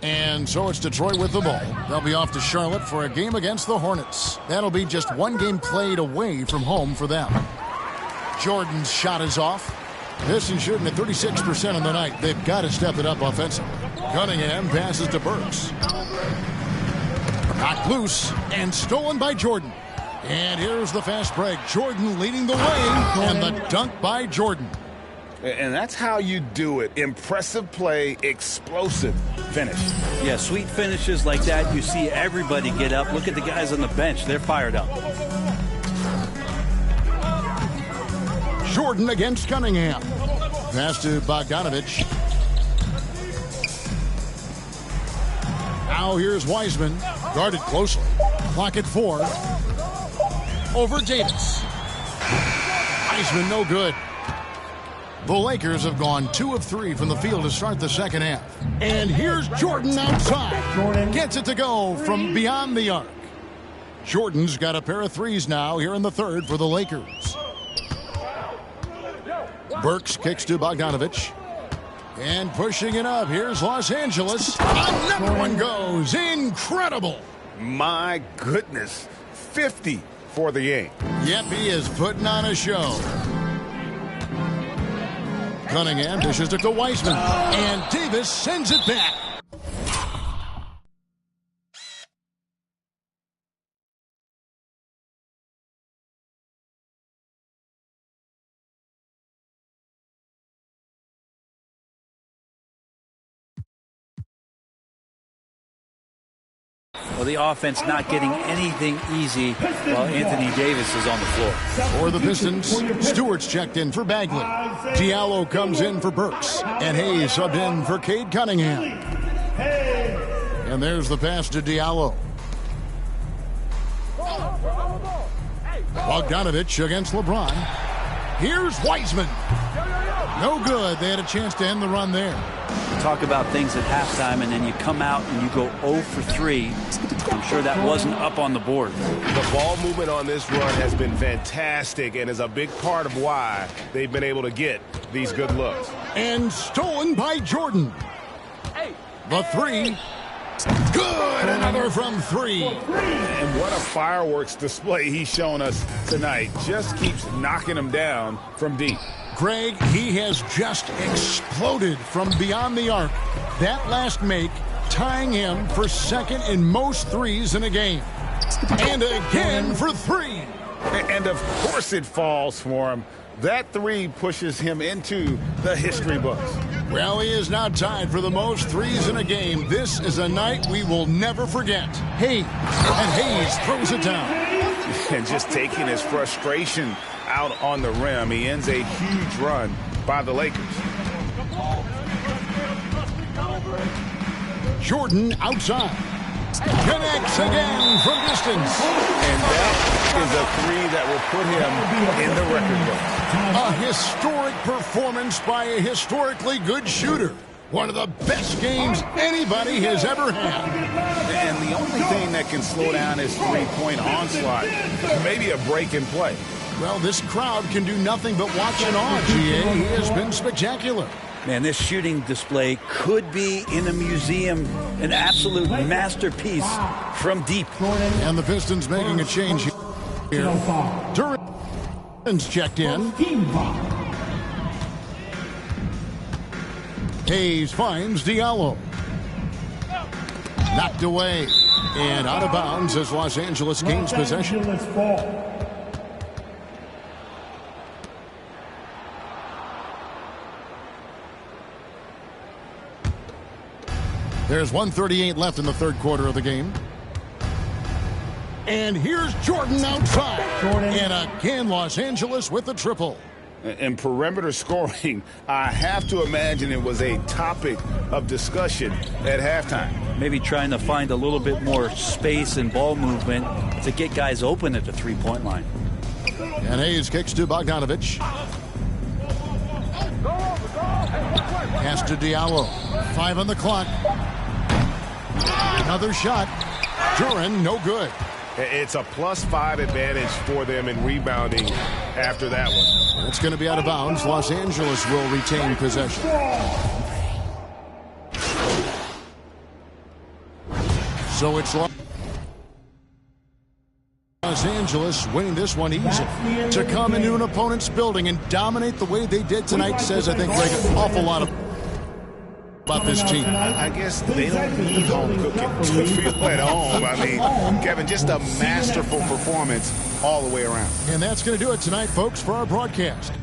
B: And so it's Detroit with the ball. They'll be off to Charlotte for a game against the Hornets. That'll be just one game played away from home for them. Jordan's shot is off. Pistons shooting at 36% on the night. They've got to step it up offensively. Cunningham passes to Burks. Knocked loose and stolen by Jordan. And here's the fast break. Jordan leading the way, and the dunk by Jordan.
A: And that's how you do it. Impressive play, explosive finish.
M: Yeah, sweet finishes like that. You see everybody get up. Look at the guys on the bench. They're fired up.
B: Jordan against Cunningham. Pass to Bogdanovich. Now here's Wiseman. Guarded closely. Clock at 4. Over Davis. Wiseman no good. The Lakers have gone 2 of 3 from the field to start the second half. And here's Jordan outside. Gets it to go from beyond the arc. Jordan's got a pair of threes now here in the third for the Lakers. Burks kicks to Bogdanovich. And pushing it up, here's Los Angeles. Another one goes. Incredible.
A: My goodness. 50 for the game.
B: Yep, he is putting on a show. Cunningham dishes it to Wiseman. And Davis sends it back.
M: Well, the offense not getting anything easy while Anthony Davis is on the floor.
B: For the Pistons, Stewart's checked in for Bagley. Diallo comes in for Burks. And Hayes subbed in for Cade Cunningham. And there's the pass to Diallo. Bogdanovich against LeBron. Here's Wiseman. No good. They had a chance to end the run there.
M: Talk about things at halftime, and then you come out and you go 0 for 3. I'm sure that wasn't up on the board.
L: The ball movement on this run has been fantastic and is a big part of why they've been able to get these good looks.
B: And stolen by Jordan. The 3. Good. Another from 3.
A: And what a fireworks display he's shown us tonight. Just keeps knocking them down from deep.
B: Greg, he has just exploded from beyond the arc. That last make tying him for second in most threes in a game. And again for 3.
A: And of course it falls for him. That 3 pushes him into the history books.
B: Well, he is now tied for the most threes in a game. This is a night we will never forget. Hayes. And Hayes throws it down.
A: And just taking his frustration out on the rim, he ends a huge run by the Lakers.
B: Jordan outside. Connects again from distance.
A: And that is a 3 that will put him in the record book.
B: A historic performance by a historically good shooter. One of the best games anybody has ever had.
A: And the only thing that can slow down his three-point onslaught, maybe a break in play.
B: Well, this crowd can do nothing but watch in awe, GA. He has been spectacular.
M: Man, this shooting display could be in a museum, an absolute masterpiece from deep.
B: And the Pistons making a change here. Duran's checked in. Hayes finds Diallo. Knocked away. And out of bounds as Los Angeles gains possession. There's 1:38 left in the third quarter of the game. And here's Jordan outside. And again, Los Angeles with the triple.
A: In perimeter scoring, I have to imagine it was a topic of discussion at halftime.
M: Maybe trying to find a little bit more space and ball movement to get guys open at the three-point line.
B: And Hayes kicks to Bogdanovich. Pass to Diallo. 5 on the clock. Another shot. Duran, no good.
L: It's a +5 advantage for them in rebounding after that one.
B: That's going to be out of bounds. Los Angeles will retain possession. So it's Los Angeles winning this one easy. To come into an opponent's building and dominate the way they did tonight says, I think, Greg, an awful lot about this team.
A: I guess they don't need home cooking to feel at home. I mean, Kevin, just a masterful performance all the way around.
B: And that's going to do it tonight, folks, for our broadcast.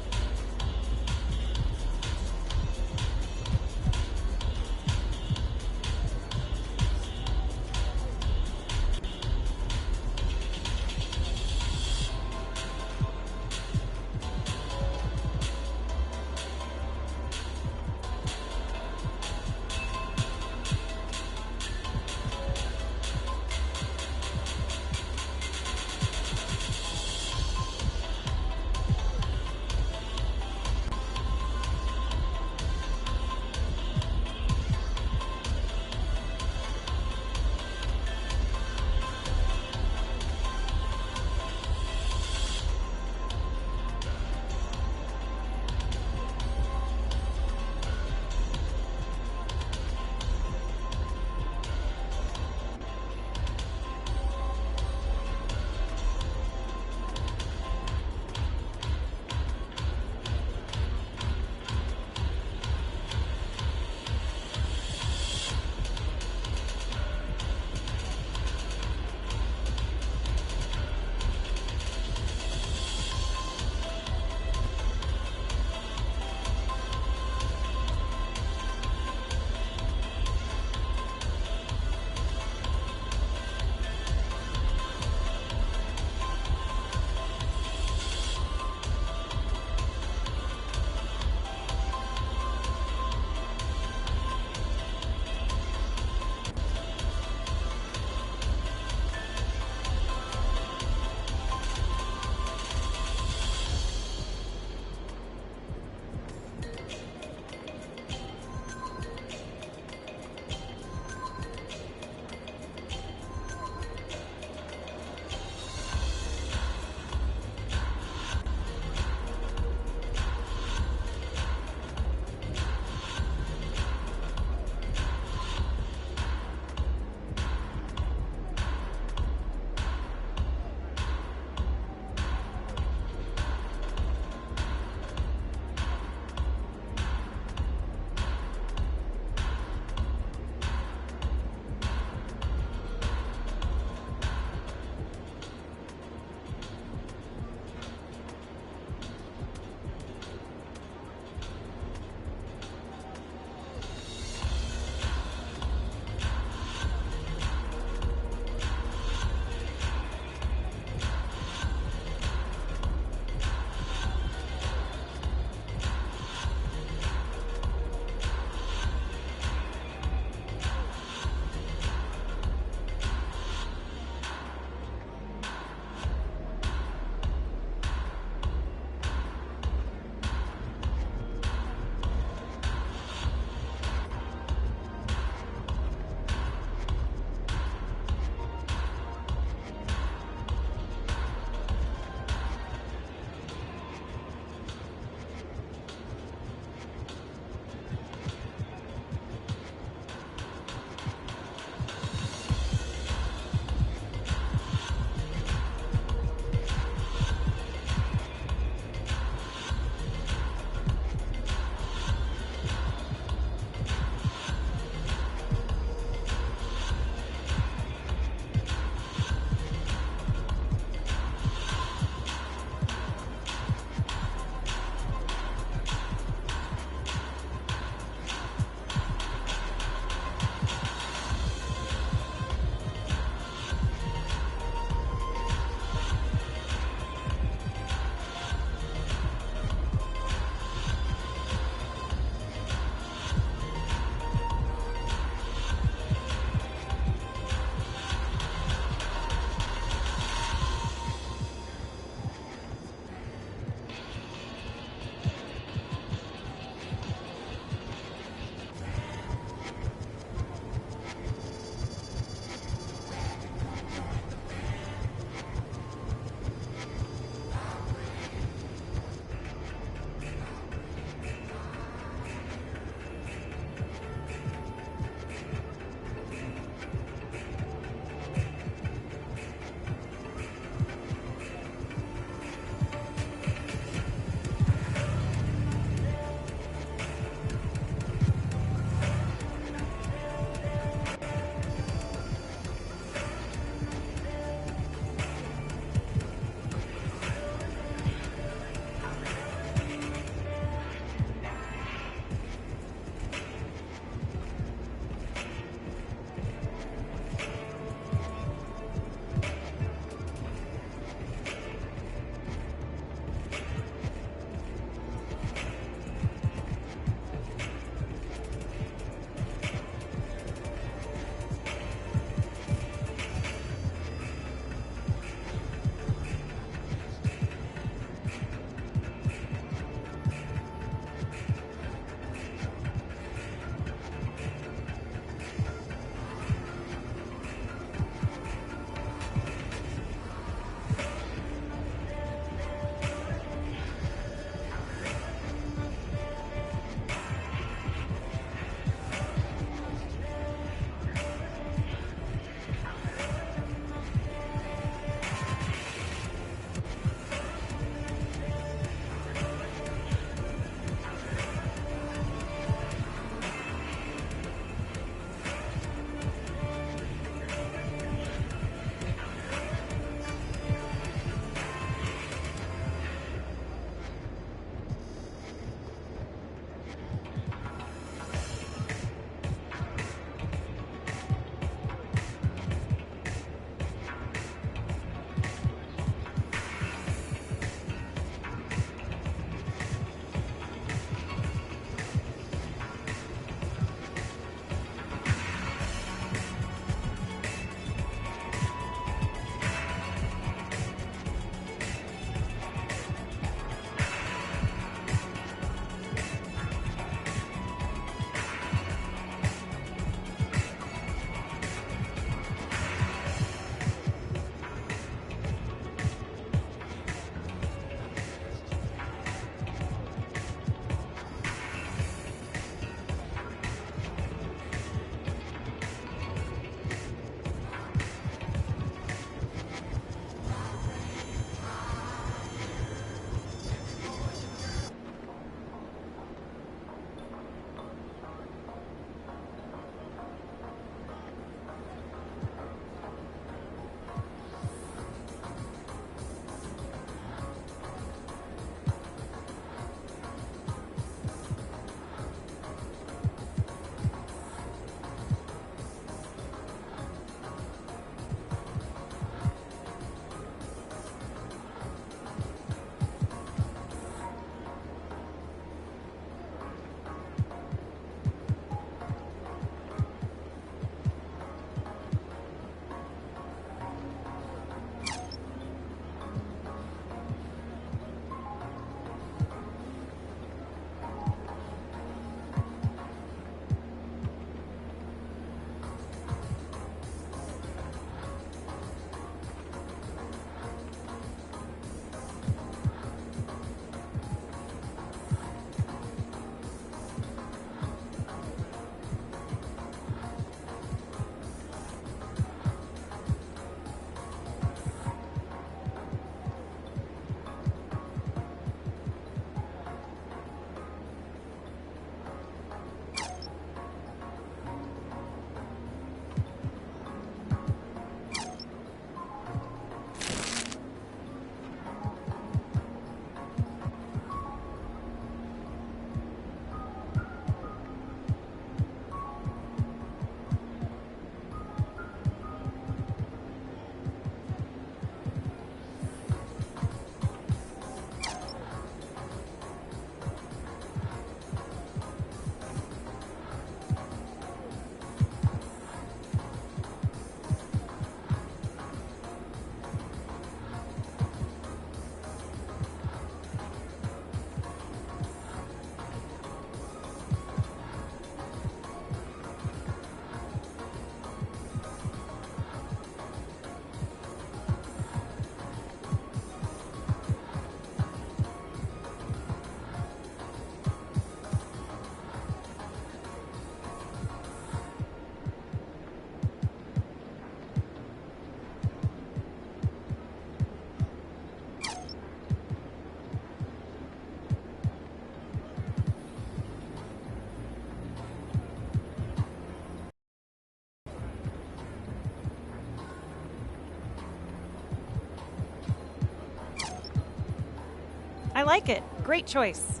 N: I like it. Great choice.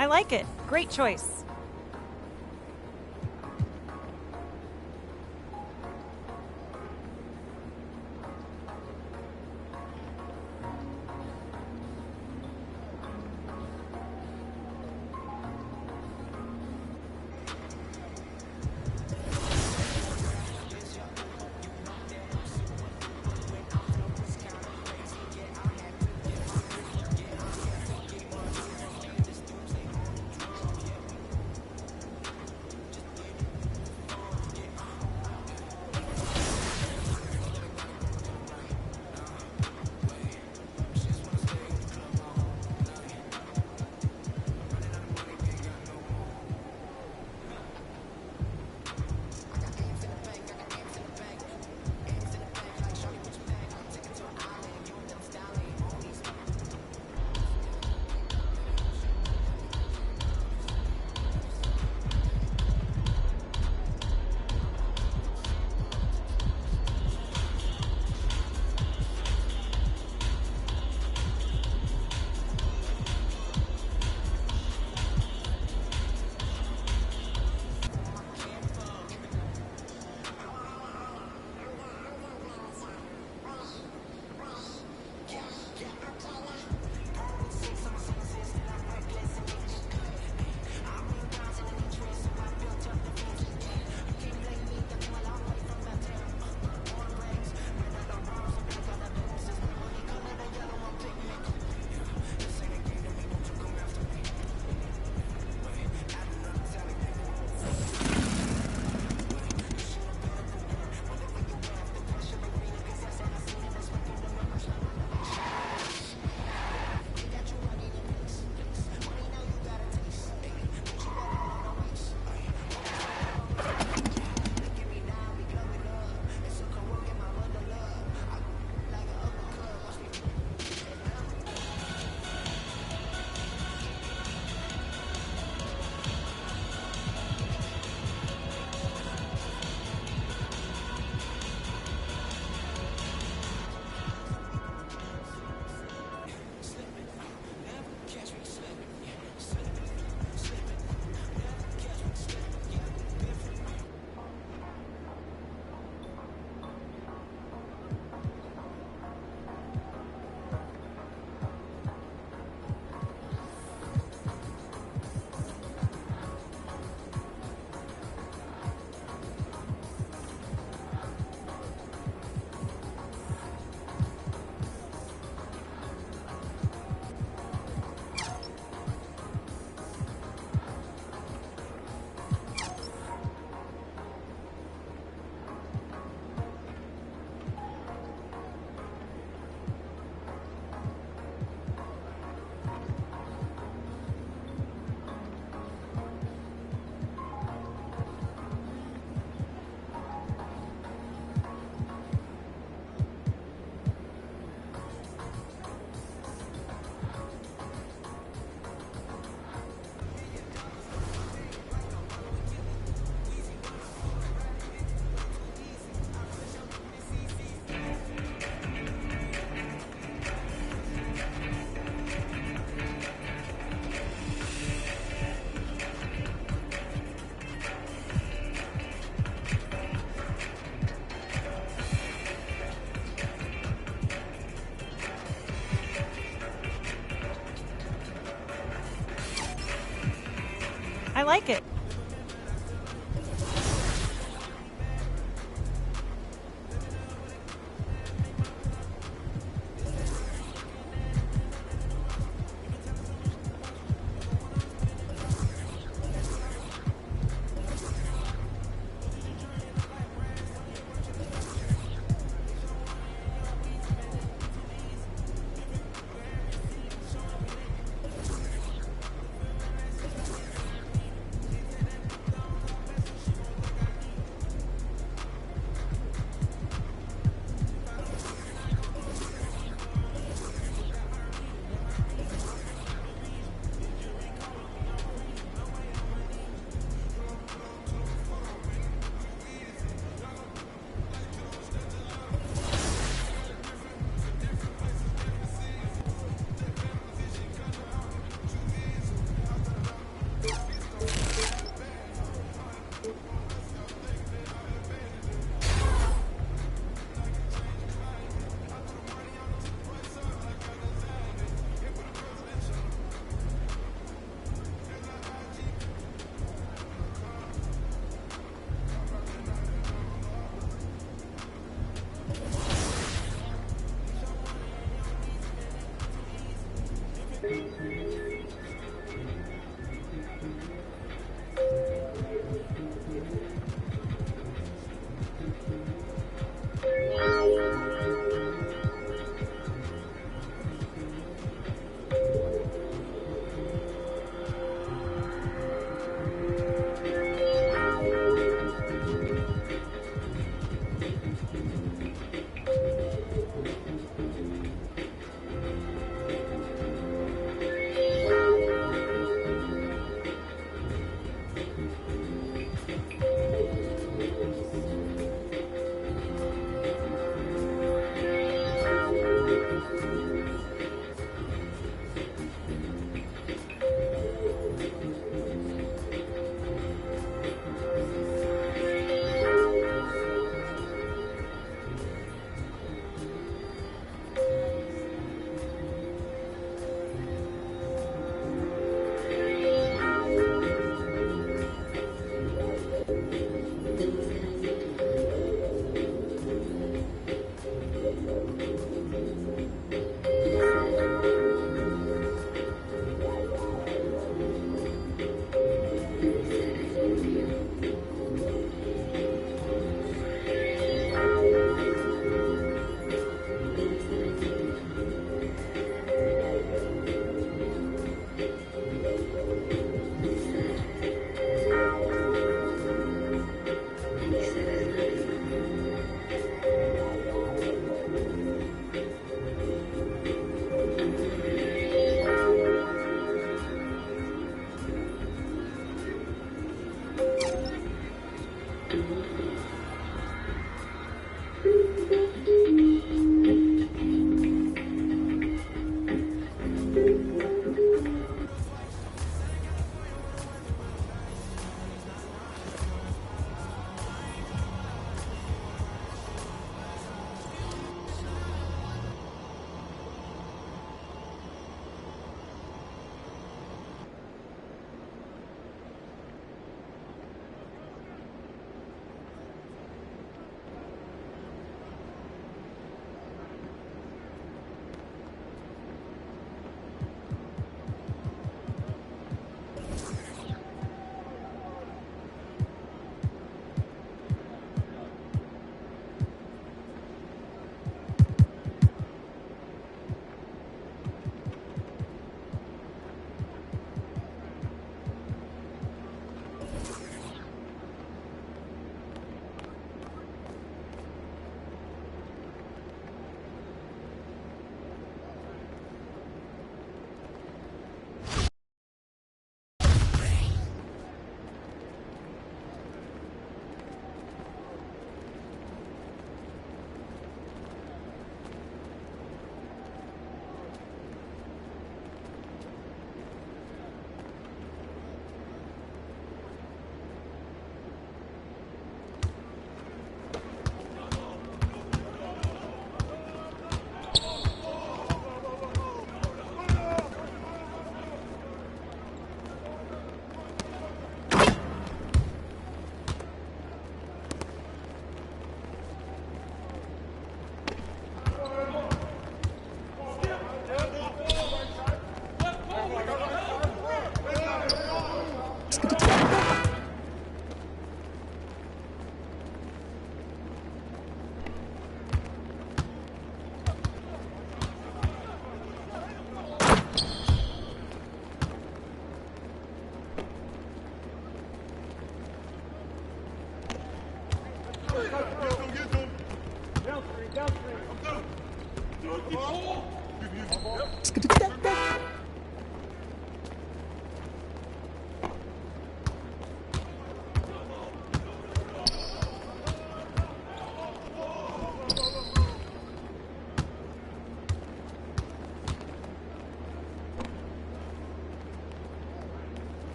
N: I like it. Great choice. I like it.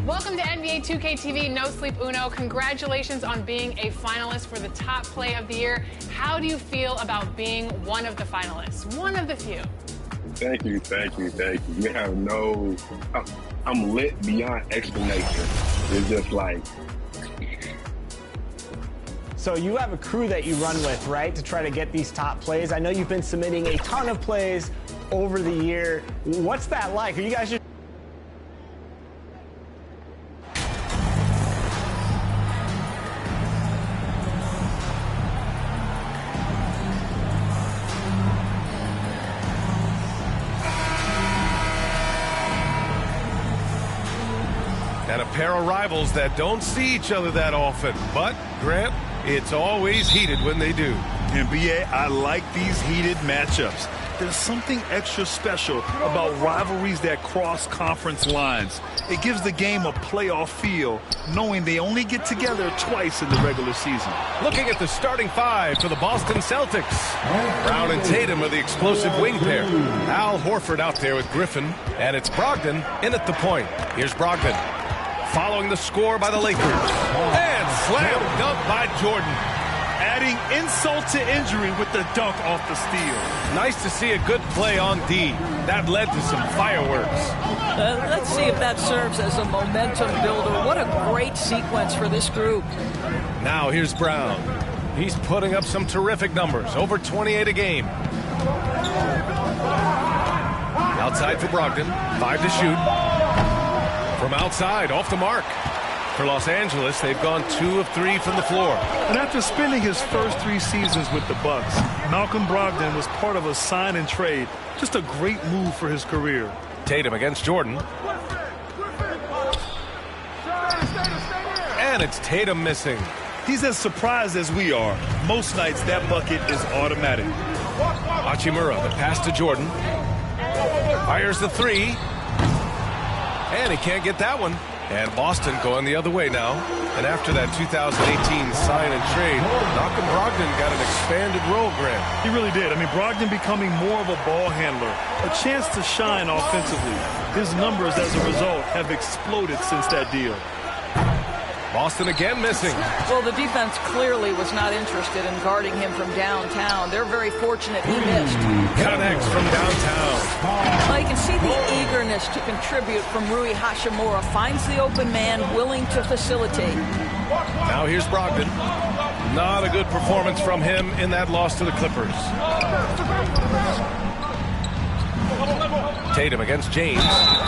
I: Welcome to NBA 2K TV No Sleep Uno. Congratulations on being a finalist for the top play of the year. How do you feel about being one of the finalists? One of the few.
O: Thank you. You have no, I'm lit beyond explanation. It's just like.
J: So you have a crew that you run with, right, to try to get these top plays. I know you've been submitting a ton of plays over the year. What's that like? Are you guys just...
L: And a pair of rivals that don't see each other that often. But, Grant, it's always heated when they do.
D: NBA, I like these heated matchups. There's something extra special about rivalries that cross conference lines. It gives the game a playoff feel, knowing they only get together twice in the regular season.
L: Looking at the starting five for the Boston Celtics. Brown and Tatum are the explosive wing pair. Al Horford out there with Griffin. And it's Brogdon in at the point. Here's Brogdon. Following the score by the Lakers. And slam dunk by Jordan.
D: Adding insult to injury with the dunk off the steal.
L: Nice to see a good play on D. That led to some fireworks.
P: Let's see if that serves as a momentum builder. What a great sequence for this group.
L: Now here's Brown. He's putting up some terrific numbers. Over 28 a game. Outside for Brogdon. 5 to shoot. From outside, off the mark. For Los Angeles, they've gone 2 of 3 from the floor.
D: And after spending his first 3 seasons with the Bucks, Malcolm Brogdon was part of a sign and trade. Just a great move for his career.
L: Tatum against Jordan. And it's Tatum missing.
D: He's as surprised as we are. Most nights, that bucket is automatic.
L: Hachimura, the pass to Jordan. Fires the 3. And he can't get that one. And Boston going the other way now. And after that 2018 sign and trade, Malcolm Brogdon got an expanded role, Grant.
D: He really did. I mean, Brogdon becoming more of a ball handler, a chance to shine offensively. His numbers as a result have exploded since that deal.
L: Boston again missing.
P: Well, the defense clearly was not interested in guarding him from downtown. They're very fortunate he missed.
L: Connects from downtown.
P: Well, you can see the eagerness to contribute from Rui Hachimura. Finds the open man, willing to facilitate.
L: Now here's Brogdon. Not a good performance from him in that loss to the Clippers. Tatum against James.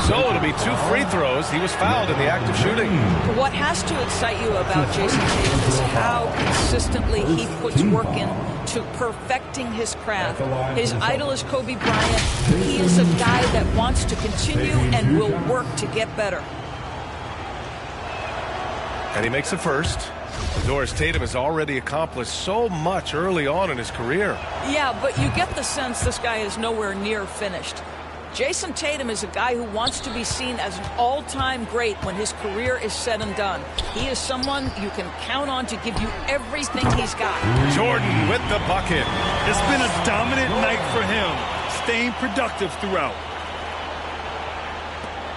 L: So it'll be 2 free throws. He was fouled in the act of shooting.
P: What has to excite you about Jason Tatum is how consistently he puts work in to perfecting his craft. His idol is Kobe Bryant. He is a guy that wants to continue and will work to get better.
L: And he makes a first. Doris Tatum has already accomplished so much early on in his career.
P: Yeah, but you get the sense this guy is nowhere near finished. Jason Tatum is a guy who wants to be seen as an all-time great when his career is said and done. He is someone you can count on to give you everything he's got.
L: Jordan with the bucket.
D: It's been a dominant night for him, staying productive throughout.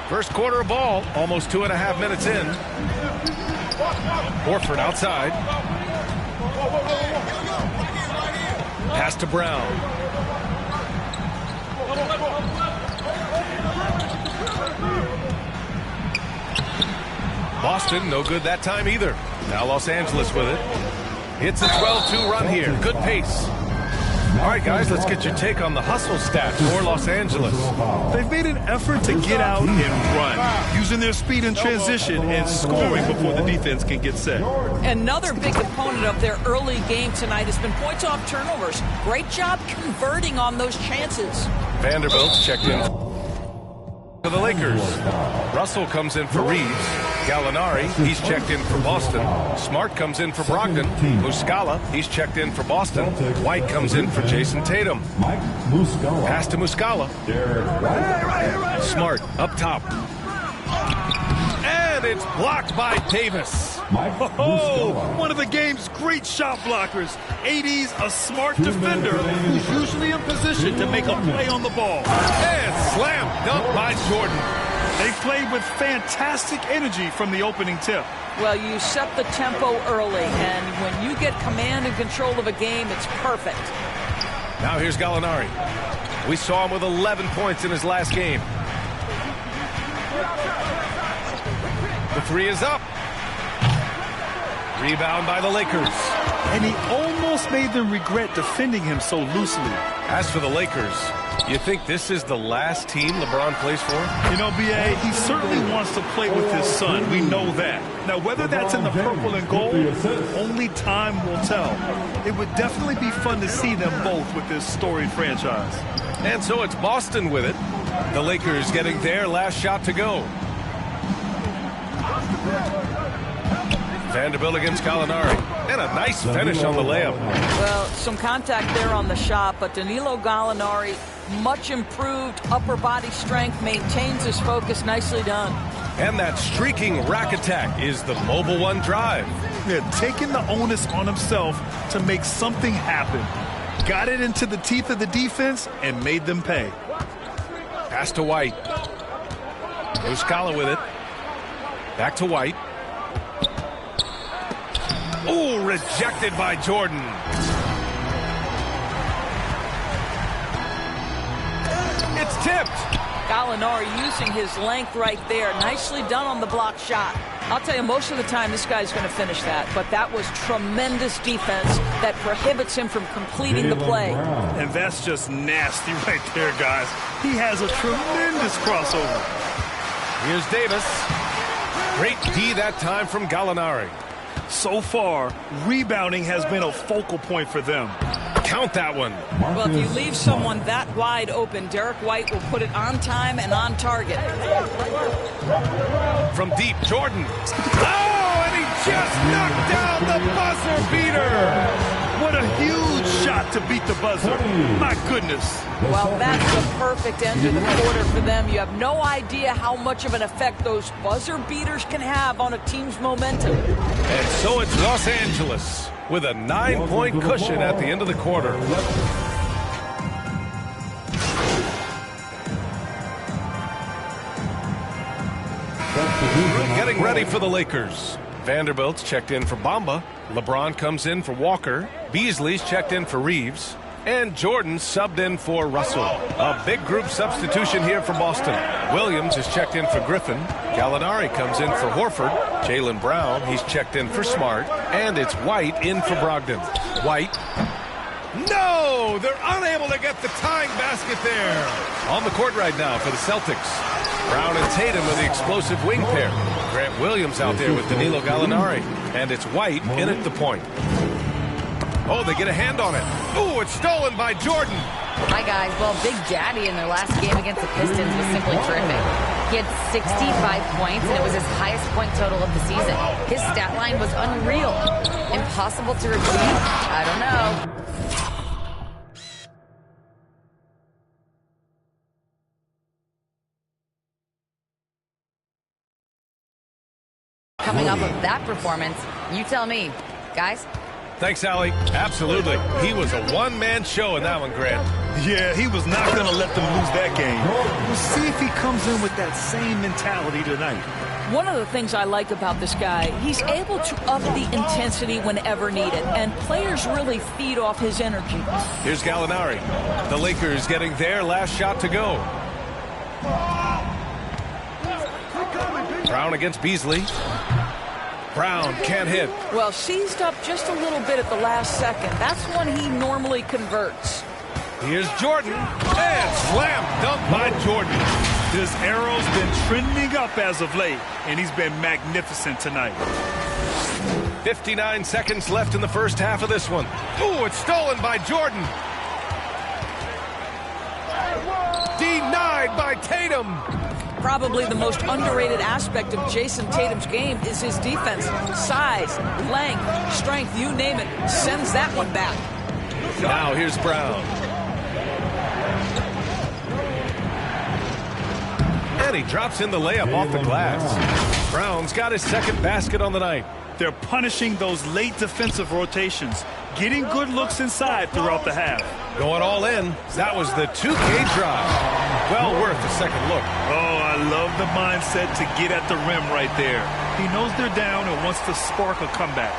L: First quarter of ball, almost 2.5 minutes in. Horford outside. Pass to Brown. Boston, no good that time either. Now Los Angeles with it. It's a 12-2 run here. Good pace. All right, guys, let's get your take on the hustle stats for Los Angeles.
D: They've made an effort to get out and run, using their speed in transition and scoring before the defense can get set.
P: Another big component of their early game tonight has been points off turnovers. Great job converting on those chances.
L: Vanderbilt's checked in for the Lakers. Russell comes in for Reeves. Gallinari, he's checked in for Boston. Smart comes in for Brogdon. Muscala, he's checked in for Boston. White comes in for Jason Tatum. Pass to Muscala. Smart up top. And it's blocked by Davis.
D: Oh, one of the game's great shot blockers. AD's a smart defender who's usually in position to make a play on the ball.
L: And slam dunk by Jordan.
D: They played with fantastic energy from the opening tip.
P: Well, you set the tempo early, and when you get command and control of a game, it's perfect.
L: Now here's Gallinari. We saw him with 11 points in his last game. The three is up. Rebound by the Lakers.
D: And he almost made them regret defending him so loosely.
L: As for the Lakers, you think this is the last team LeBron plays for?
D: You know, B.A., he certainly wants to play with his son. We know that. Now, whether that's in the purple and gold, only time will tell. It would definitely be fun to see them both with this storied franchise.
L: And so it's Boston with it. The Lakers getting their last shot to go. Vanderbilt against Gallinari. And a nice finish on the layup.
P: Well, some contact there on the shot, but Danilo Gallinari, much improved upper body strength, maintains his focus. Nicely done.
L: And that streaking rack attack is the Mobile One drive.
D: Yeah, taking the onus on himself to make something happen. Got it into the teeth of the defense and made them pay.
L: Pass to White. Muscala with it. Back to White. Oh, rejected by Jordan. It's tipped.
P: Gallinari using his length right there. Nicely done on the block shot. I'll tell you, most of the time this guy's going to finish that, but that was tremendous defense that prohibits him from completing the play.
D: And that's just nasty right there, guys. He has a tremendous crossover.
L: Here's Davis. Great D that time from Gallinari.
D: So far, rebounding has been a focal point for them.
L: Count that one.
P: Well, if you leave someone that wide open, Derek White will put it on time and on target.
L: From deep, Jordan. Oh, and he just knocked down the buzzer beater.
D: What a huge shot to beat the buzzer. My goodness.
P: Well, that's the perfect end to the quarter for them. You have no idea how much of an effect those buzzer beaters can have on a team's momentum.
L: And so it's Los Angeles with a 9-point cushion at the end of the quarter. Getting ready for the Lakers. Vanderbilt's checked in for Bamba. LeBron comes in for Walker. Beasley's checked in for Reeves. And Jordan subbed in for Russell. A big group substitution here for Boston. Williams is checked in for Griffin. Gallinari comes in for Horford. Jaylen Brown, he's checked in for Smart. And it's White in for Brogdon. White. No! They're unable to get the tying basket there. On the court right now for the Celtics. Brown and Tatum with the explosive wing pair. Grant Williams out there with Danilo Gallinari. And it's White in at the point. Oh, they get a hand on it. Oh, it's stolen by Jordan.
Q: Hi, guys. Well, Big Daddy in their last game against the Pistons was simply terrific. He had 65 points, and it was his highest point total of the season. His stat line was unreal. Impossible to repeat? I don't know. Coming off of that performance, you tell me. Guys?
L: Thanks, Allie. Absolutely. He was a one-man show in that one, Grant.
D: Yeah, he was not going to let them lose that game. We'll see if he comes in with that same mentality tonight.
P: One of the things I like about this guy, he's able to up the intensity whenever needed, and players really feed off his energy.
L: Here's Gallinari. The Lakers getting their last shot to go. Brown against Beasley. Brown can't hit.
P: Well, seized up just a little bit at the last second. That's when he normally converts.
L: Here's Jordan. And slam dunk by Jordan.
D: This arrow's been trending up as of late, and he's been magnificent tonight.
L: 59 seconds left in the first half of this one. Ooh, it's stolen by Jordan. Denied by Tatum.
P: Probably the most underrated aspect of Jason Tatum's game is his defense. Size, length, strength, you name it, sends that one back.
L: Now here's Brown. And he drops in the layup off the glass. Brown's got his second basket on the night.
D: They're punishing those late defensive rotations, getting good looks inside throughout the half.
L: Going all in. That was the 2K drive. Well worth a second look.
D: Oh, I love the mindset to get at the rim right there. He knows they're down and wants to spark a comeback.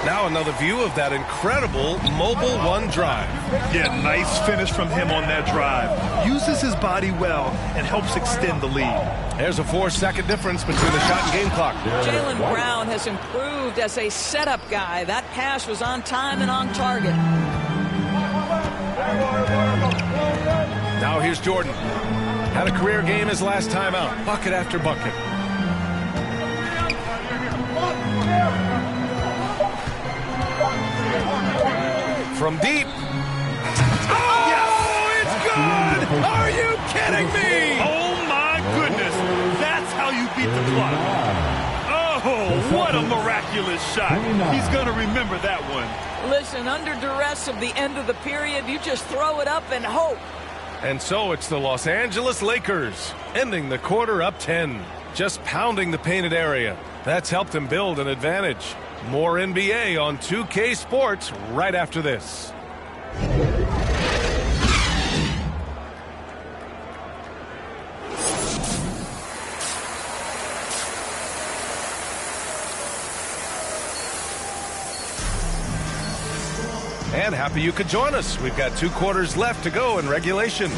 L: Now another view of that incredible mobile one drive.
D: Yeah, nice finish from him on that drive. Uses his body well and helps extend the lead.
L: There's a 4-second difference between the shot and game clock.
P: Jaylen Brown has improved as a setup guy. That pass was on time and on target.
L: Now here's Jordan. Had a career game his last time out. Bucket after bucket. From deep.
D: Oh, yes!
L: It's good! Are you kidding me?
D: Oh, my goodness. That's how you beat the clock. Oh, what a miraculous shot. He's going to remember that one.
P: Listen, under duress of the end of the period, you just throw it up and hope.
L: And so it's the Los Angeles Lakers, ending the quarter up 10. Just pounding the painted area. That's helped him build an advantage. More NBA on 2K Sports right after this. And happy you could join us. We've got 2 quarters left to go in regulation.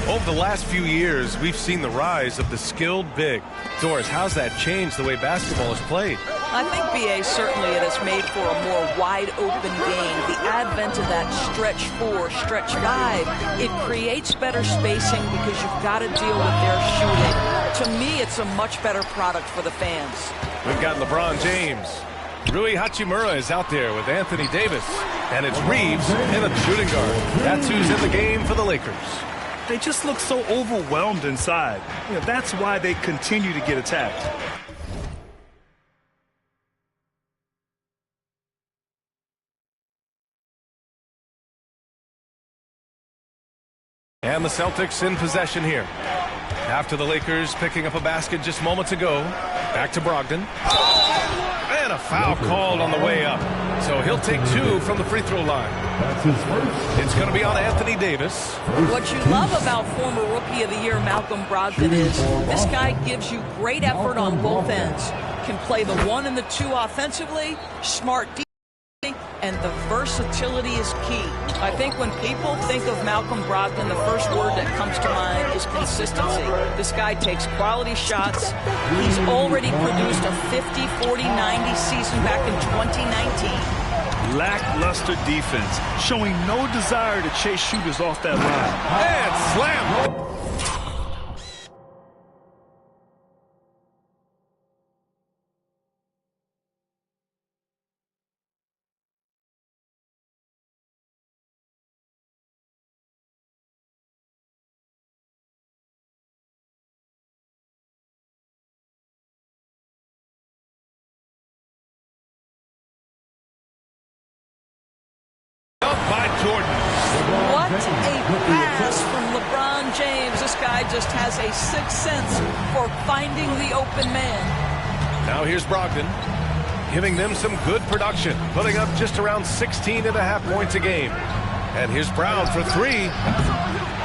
L: Over the last few years, we've seen the rise of the skilled big. Doris, how's that changed the way basketball is played?
P: I think, B.A., certainly it has made for a more wide-open game. The advent of that stretch 4, stretch 5, it creates better spacing because you've got to deal with their shooting. To me, it's a much better product for the fans.
L: We've got LeBron James. Rui Hachimura is out there with Anthony Davis. And it's Reeves in the shooting guard. That's who's in the game for the Lakers.
D: They just look so overwhelmed inside. You know, that's why they continue to get attacked.
L: And the Celtics in possession here. After the Lakers picking up a basket just moments ago. Back to Brogdon. And a foul called on the way up. So he'll take 2 from the free throw line. It's going to be on Anthony Davis.
P: What you love about former Rookie of the Year Malcolm Brogdon is this guy gives you great effort on both ends. Can play the 1 and the 2 offensively, smart defense, and the versatility is key. I think when people think of Malcolm Brogdon, the first word that comes to mind is consistency. This guy takes quality shots. He's already produced a 50, 40, 90 season back in 2019.
D: Lackluster defense, showing no desire to chase shooters off that line.
L: And slam.
P: What a pass from LeBron James. This guy just has a sixth sense for finding the open man.
L: Now here's Brogdon, giving them some good production, putting up just around 16.5 points a game. And here's Brown for 3.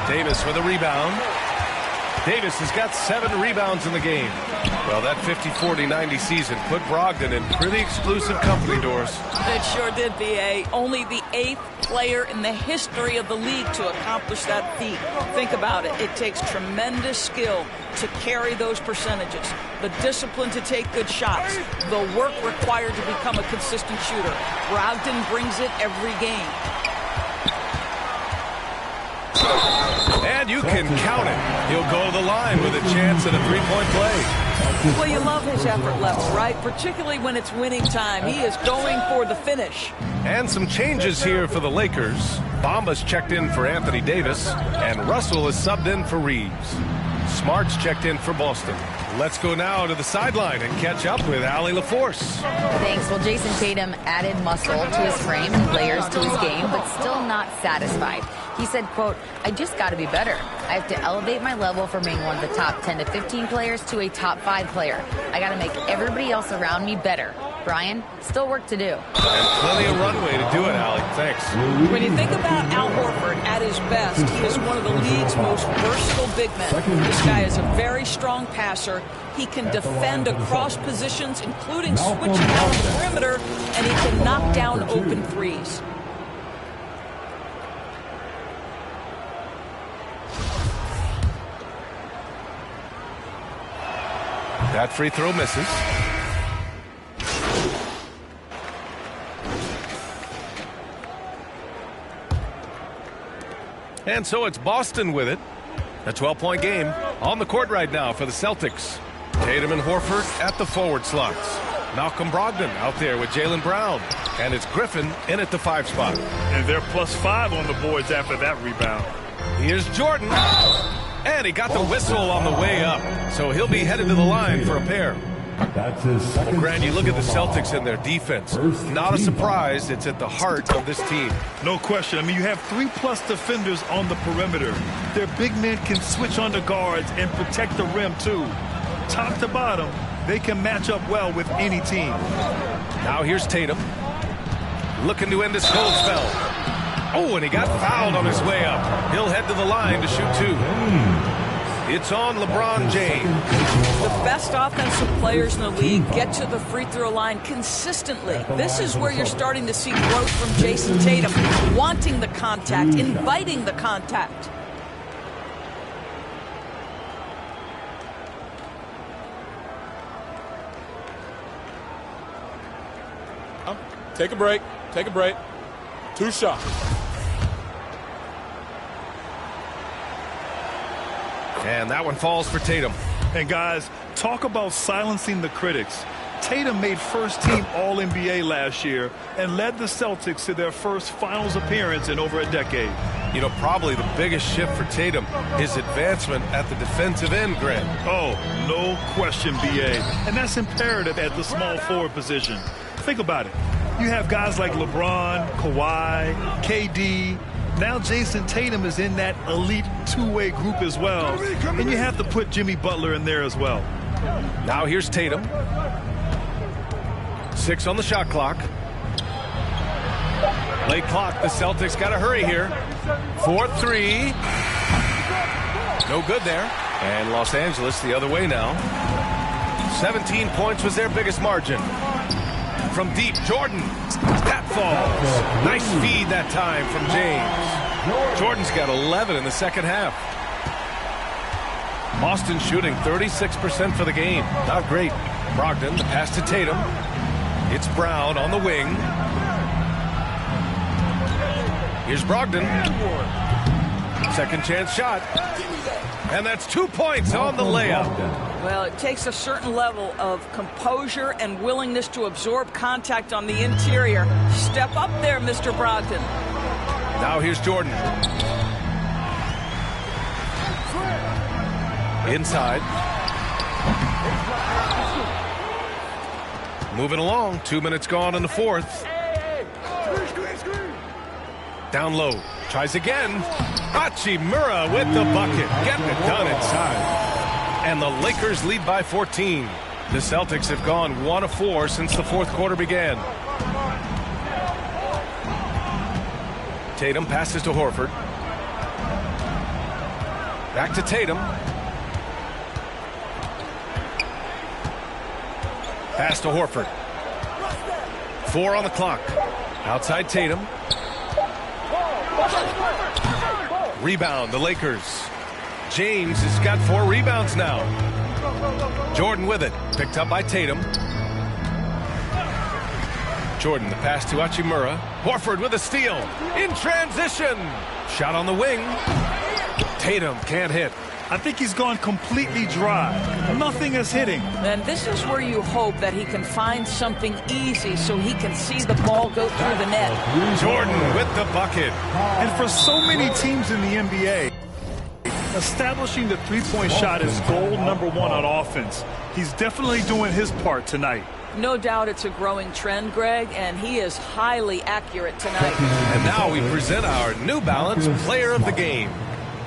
L: Davis with a rebound. Davis has got 7 rebounds in the game. Well, that 50-40-90 season put Brogdon in pretty exclusive company, Doris.
P: It sure did, B.A. Only the 8th player in the history of the league to accomplish that feat. Think about it. It takes tremendous skill to carry those percentages, the discipline to take good shots, the work required to become a consistent shooter. Brogdon brings it every game.
L: And you can count it. He'll go to the line with a chance at a 3-point play.
P: Well, you love his effort level, right? Particularly when it's winning time. He is going for the finish.
L: And some changes here for the Lakers. Bamba's checked in for Anthony Davis, and Russell is subbed in for Reeves. Smart's checked in for Boston. Let's go now to the sideline and catch up with Allie LaForce.
Q: Thanks. Well, Jason Tatum added muscle to his frame and layers to his game, but still not satisfied. He said, quote, "I just got to be better. I have to elevate my level from being one of the top 10 to 15 players to a top 5 player. I got to make everybody else around me better. Brian, still work to do.
L: And plenty of runway to do it, Allie. Thanks.
P: When you think about Al Horford at his best, he is one of the league's most versatile big men. This guy is a very strong passer. He can defend across positions, including switching out on the perimeter, and he can knock down open threes.
L: That free throw misses. And so it's Boston with it. A 12-point game on the court right now for the Celtics. Tatum and Horford at the forward slots. Malcolm Brogdon out there with Jaylen Brown. And it's Griffin in at the 5 spot.
D: And they're +5 on the boards after that rebound.
L: Here's Jordan. And he got the whistle on the way up. So he'll be headed to the line for a pair. Well, Grant, you look at the Celtics and their defense. Not a surprise. It's at the heart of this team.
D: No question. I mean, you have 3+ defenders on the perimeter. Their big men can switch on the guards and protect the rim, too. Top to bottom, they can match up well with any team.
L: Now here's Tatum. Looking to end this cold spell. Oh, and he got fouled on his way up. He'll head to the line to shoot 2. It's on LeBron James.
P: The best offensive players in the league get to the free throw line consistently. This is where you're starting to see growth from Jason Tatum, wanting the contact, inviting the contact.
R: Take a break. Take a break. 2 shots.
L: And that one falls for Tatum.
D: And guys, talk about silencing the critics. Tatum made first-team All-NBA last year and led the Celtics to their first finals appearance in over a decade.
L: You know, probably the biggest shift for Tatum is advancement at the defensive end, Grant.
D: Oh, no question, B.A. And that's imperative at the small forward position. Think about it. You have guys like LeBron, Kawhi, KD. Now Jason Tatum is in that elite two-way group as well. And you have to put Jimmy Butler in there as well.
L: Now here's Tatum. 6 on the shot clock. Late clock. The Celtics got to hurry here. 4-3. No good there. And Los Angeles the other way now. 17 points was their biggest margin. From deep, Jordan. That falls. Nice feed that time from James. Jordan's got 11 in the second half. Boston shooting 36% for the game. Not great. Brogdon, the pass to Tatum. It's Brown on the wing. Here's Brogdon. Second chance shot. And that's 2 points on the layup.
P: Well, it takes a certain level of composure and willingness to absorb contact on the interior. Step up there, Mr. Brogdon.
L: Now here's Jordan. Inside. Moving along. 2 minutes gone in the fourth. Down low. Tries again. Hachimura with the bucket. Getting it done inside. And the Lakers lead by 14. The Celtics have gone 1 of 4 since the fourth quarter began. Tatum passes to Horford. Back to Tatum. Pass to Horford. 4 on the clock. Outside Tatum. Rebound, the Lakers. James has got 4 rebounds now. Jordan with it. Picked up by Tatum. Jordan, the pass to Hachimura. Horford with a steal. In transition. Shot on the wing. Tatum can't hit.
D: I think he's gone completely dry. Nothing is hitting.
P: And this is where you hope that he can find something easy so he can see the ball go through the net.
L: Jordan with the bucket.
D: And for so many teams in the NBA, establishing the three-point shot is goal number 1 on offense. He's definitely doing his part tonight.
P: No doubt it's a growing trend, Greg, and he is highly accurate tonight.
L: And now we present our New Balance Player of the Game.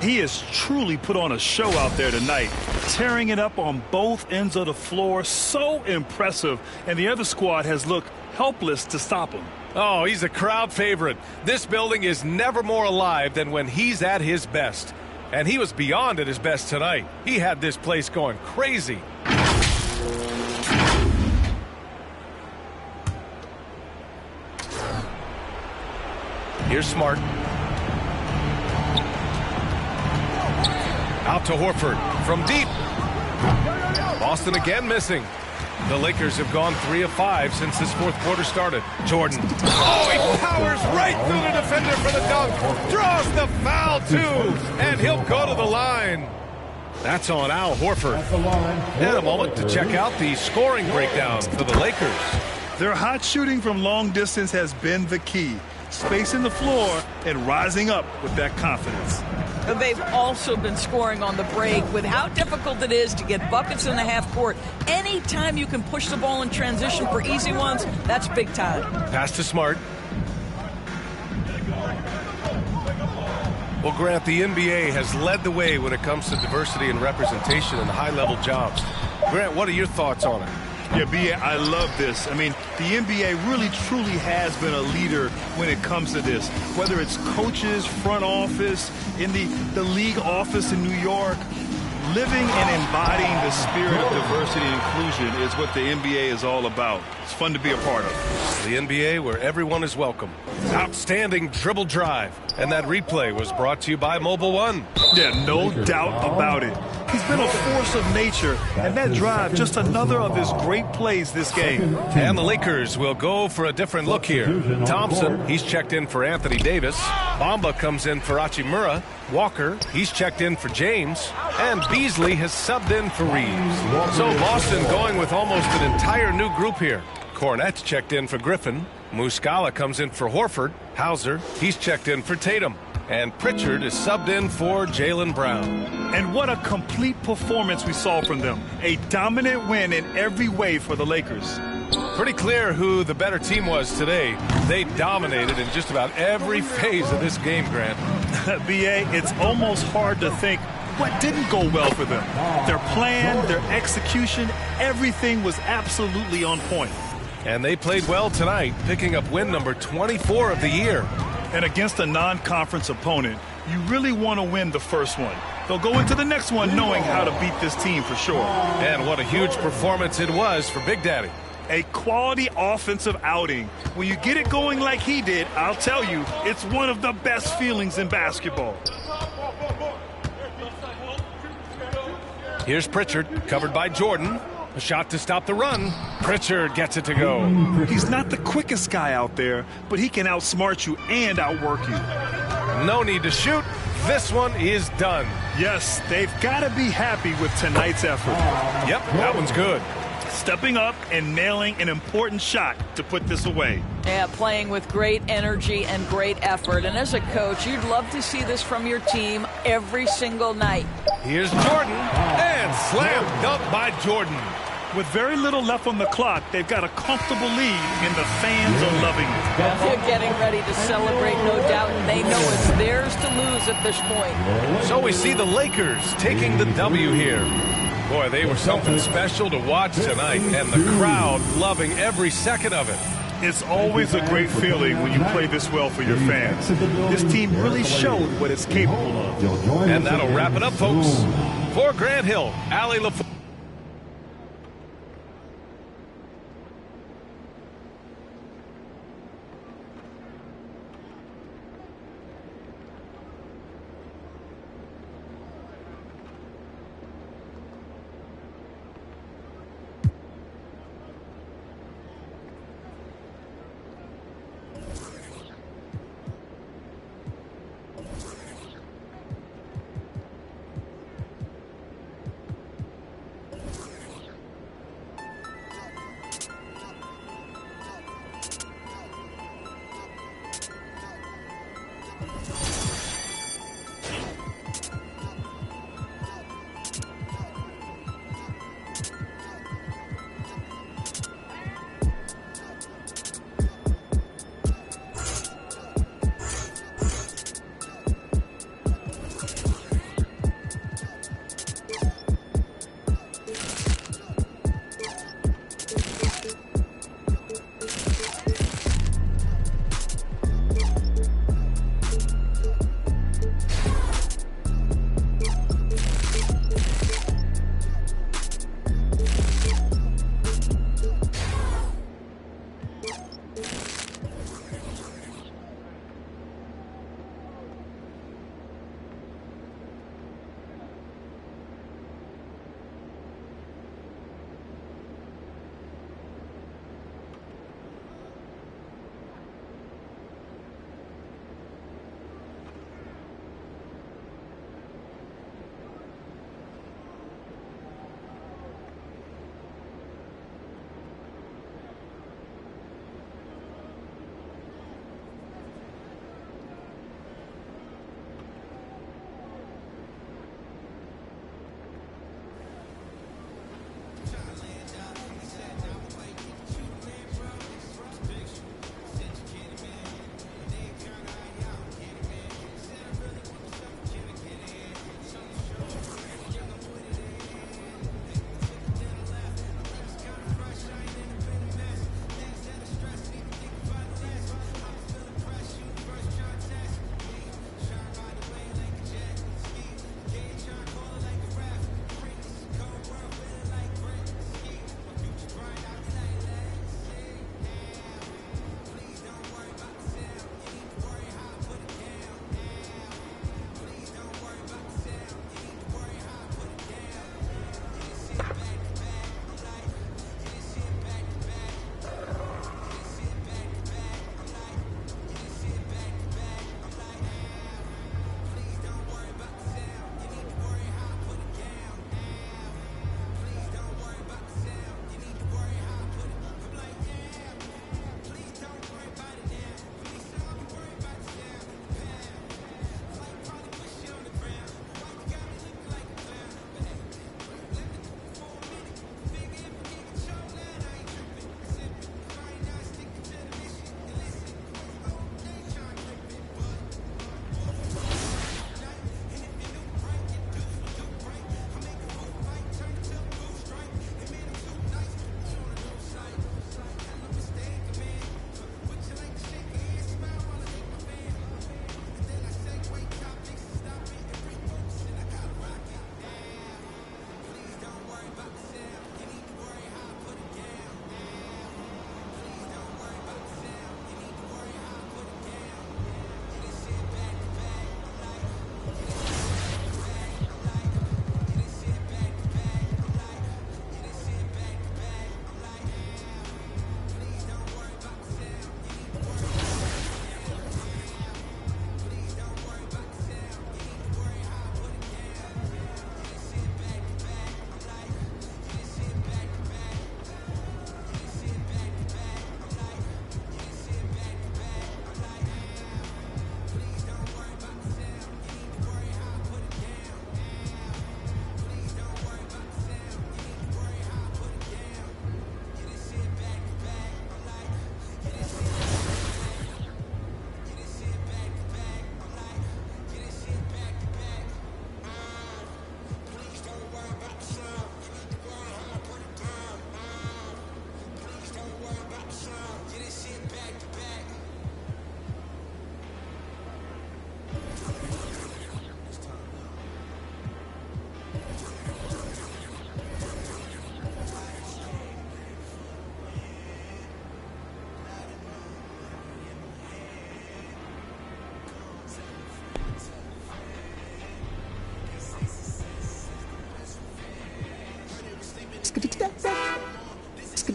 S: He has truly put on a show out there tonight, tearing it up on both ends of the floor. So impressive, and the other squad has looked helpless to stop him.
L: Oh, he's a crowd favorite. This building is never more alive than when he's at his best. And he was beyond at his best tonight. He had this place going crazy. Here's Smart. Out to Horford from deep. Boston again missing. The Lakers have gone 3 of 5 since this fourth quarter started. Jordan. Oh, he powers right through the defender for the dunk. Draws the foul, too. And he'll go to the line. That's on Al Horford. And a moment to check out the scoring breakdown for the Lakers.
S: Their hot shooting from long distance has been the key. Spacing the floor and rising up with that confidence.
P: They've also been scoring on the break. With how difficult it is to get buckets in the half court, anytime you can push the ball in transition for easy ones, that's big time.
L: Pass to Smart. Well, Grant, the NBA has led the way when it comes to diversity and representation in high-level jobs. Grant, what are your thoughts on it?
S: Yeah, B.A., I love this. I mean, the NBA really, truly has been a leader when it comes to this. Whether it's coaches, front office, in the league office in New York, living and embodying the spirit of diversity and inclusion is what the NBA is all about. It's fun to be a part of.
L: The NBA where everyone is welcome. Outstanding dribble drive. And that replay was brought to you by Mobile One.
S: Yeah, no doubt about it. He's been a force of nature, and that drive, just another of his great plays this game.
L: And the Lakers will go for a different look here. Thompson, he's checked in for Anthony Davis. Bamba comes in for Hachimura. Walker, he's checked in for James. And Beasley has subbed in for Reeves. So Boston going with almost an entire new group here. Cornette's checked in for Griffin. Muscala comes in for Horford. Hauser, he's checked in for Tatum. And Pritchard is subbed in for Jaylen Brown.
S: And what a complete performance we saw from them. A dominant win in every way for the Lakers.
L: Pretty clear who the better team was today. They dominated in just about every phase of this game, Grant.
S: B.A., it's almost hard to think what didn't go well for them. Their plan, their execution, everything was absolutely on point.
L: And they played well tonight, picking up win number 24 of the year.
S: And against a non-conference opponent, you really want to win the first one. They'll go into the next one knowing how to beat this team for sure.
L: And what a huge performance it was for Big Daddy.
S: A quality offensive outing. When you get it going like he did, I'll tell you, it's one of the best feelings in basketball.
L: Here's Pritchard, covered by Jordan. A shot to stop the run. Pritchard gets it to go.
S: He's not the quickest guy out there, but he can outsmart you and outwork you.
L: No need to shoot. This one is done.
S: Yes, they've got to be happy with tonight's effort.
L: Yep, that one's good.
S: Stepping up and nailing an important shot to put this away.
P: Yeah, playing with great energy and great effort. And as a coach, you'd love to see this from your team every single night.
L: Here's Jordan, and slam dunk by Jordan.
S: With very little left on the clock, they've got a comfortable lead, and the fans are loving it.
P: They're getting ready to celebrate, no doubt, and they know it's theirs to lose at this point.
L: So we see the Lakers taking the W here. Boy, they were something special to watch tonight, and the crowd loving every second of it.
S: It's always a great feeling when you play this well for your fans. This team really showed what it's capable of.
L: And that'll wrap it up, folks. For Grant Hill, Allie LaFleur.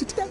G: today.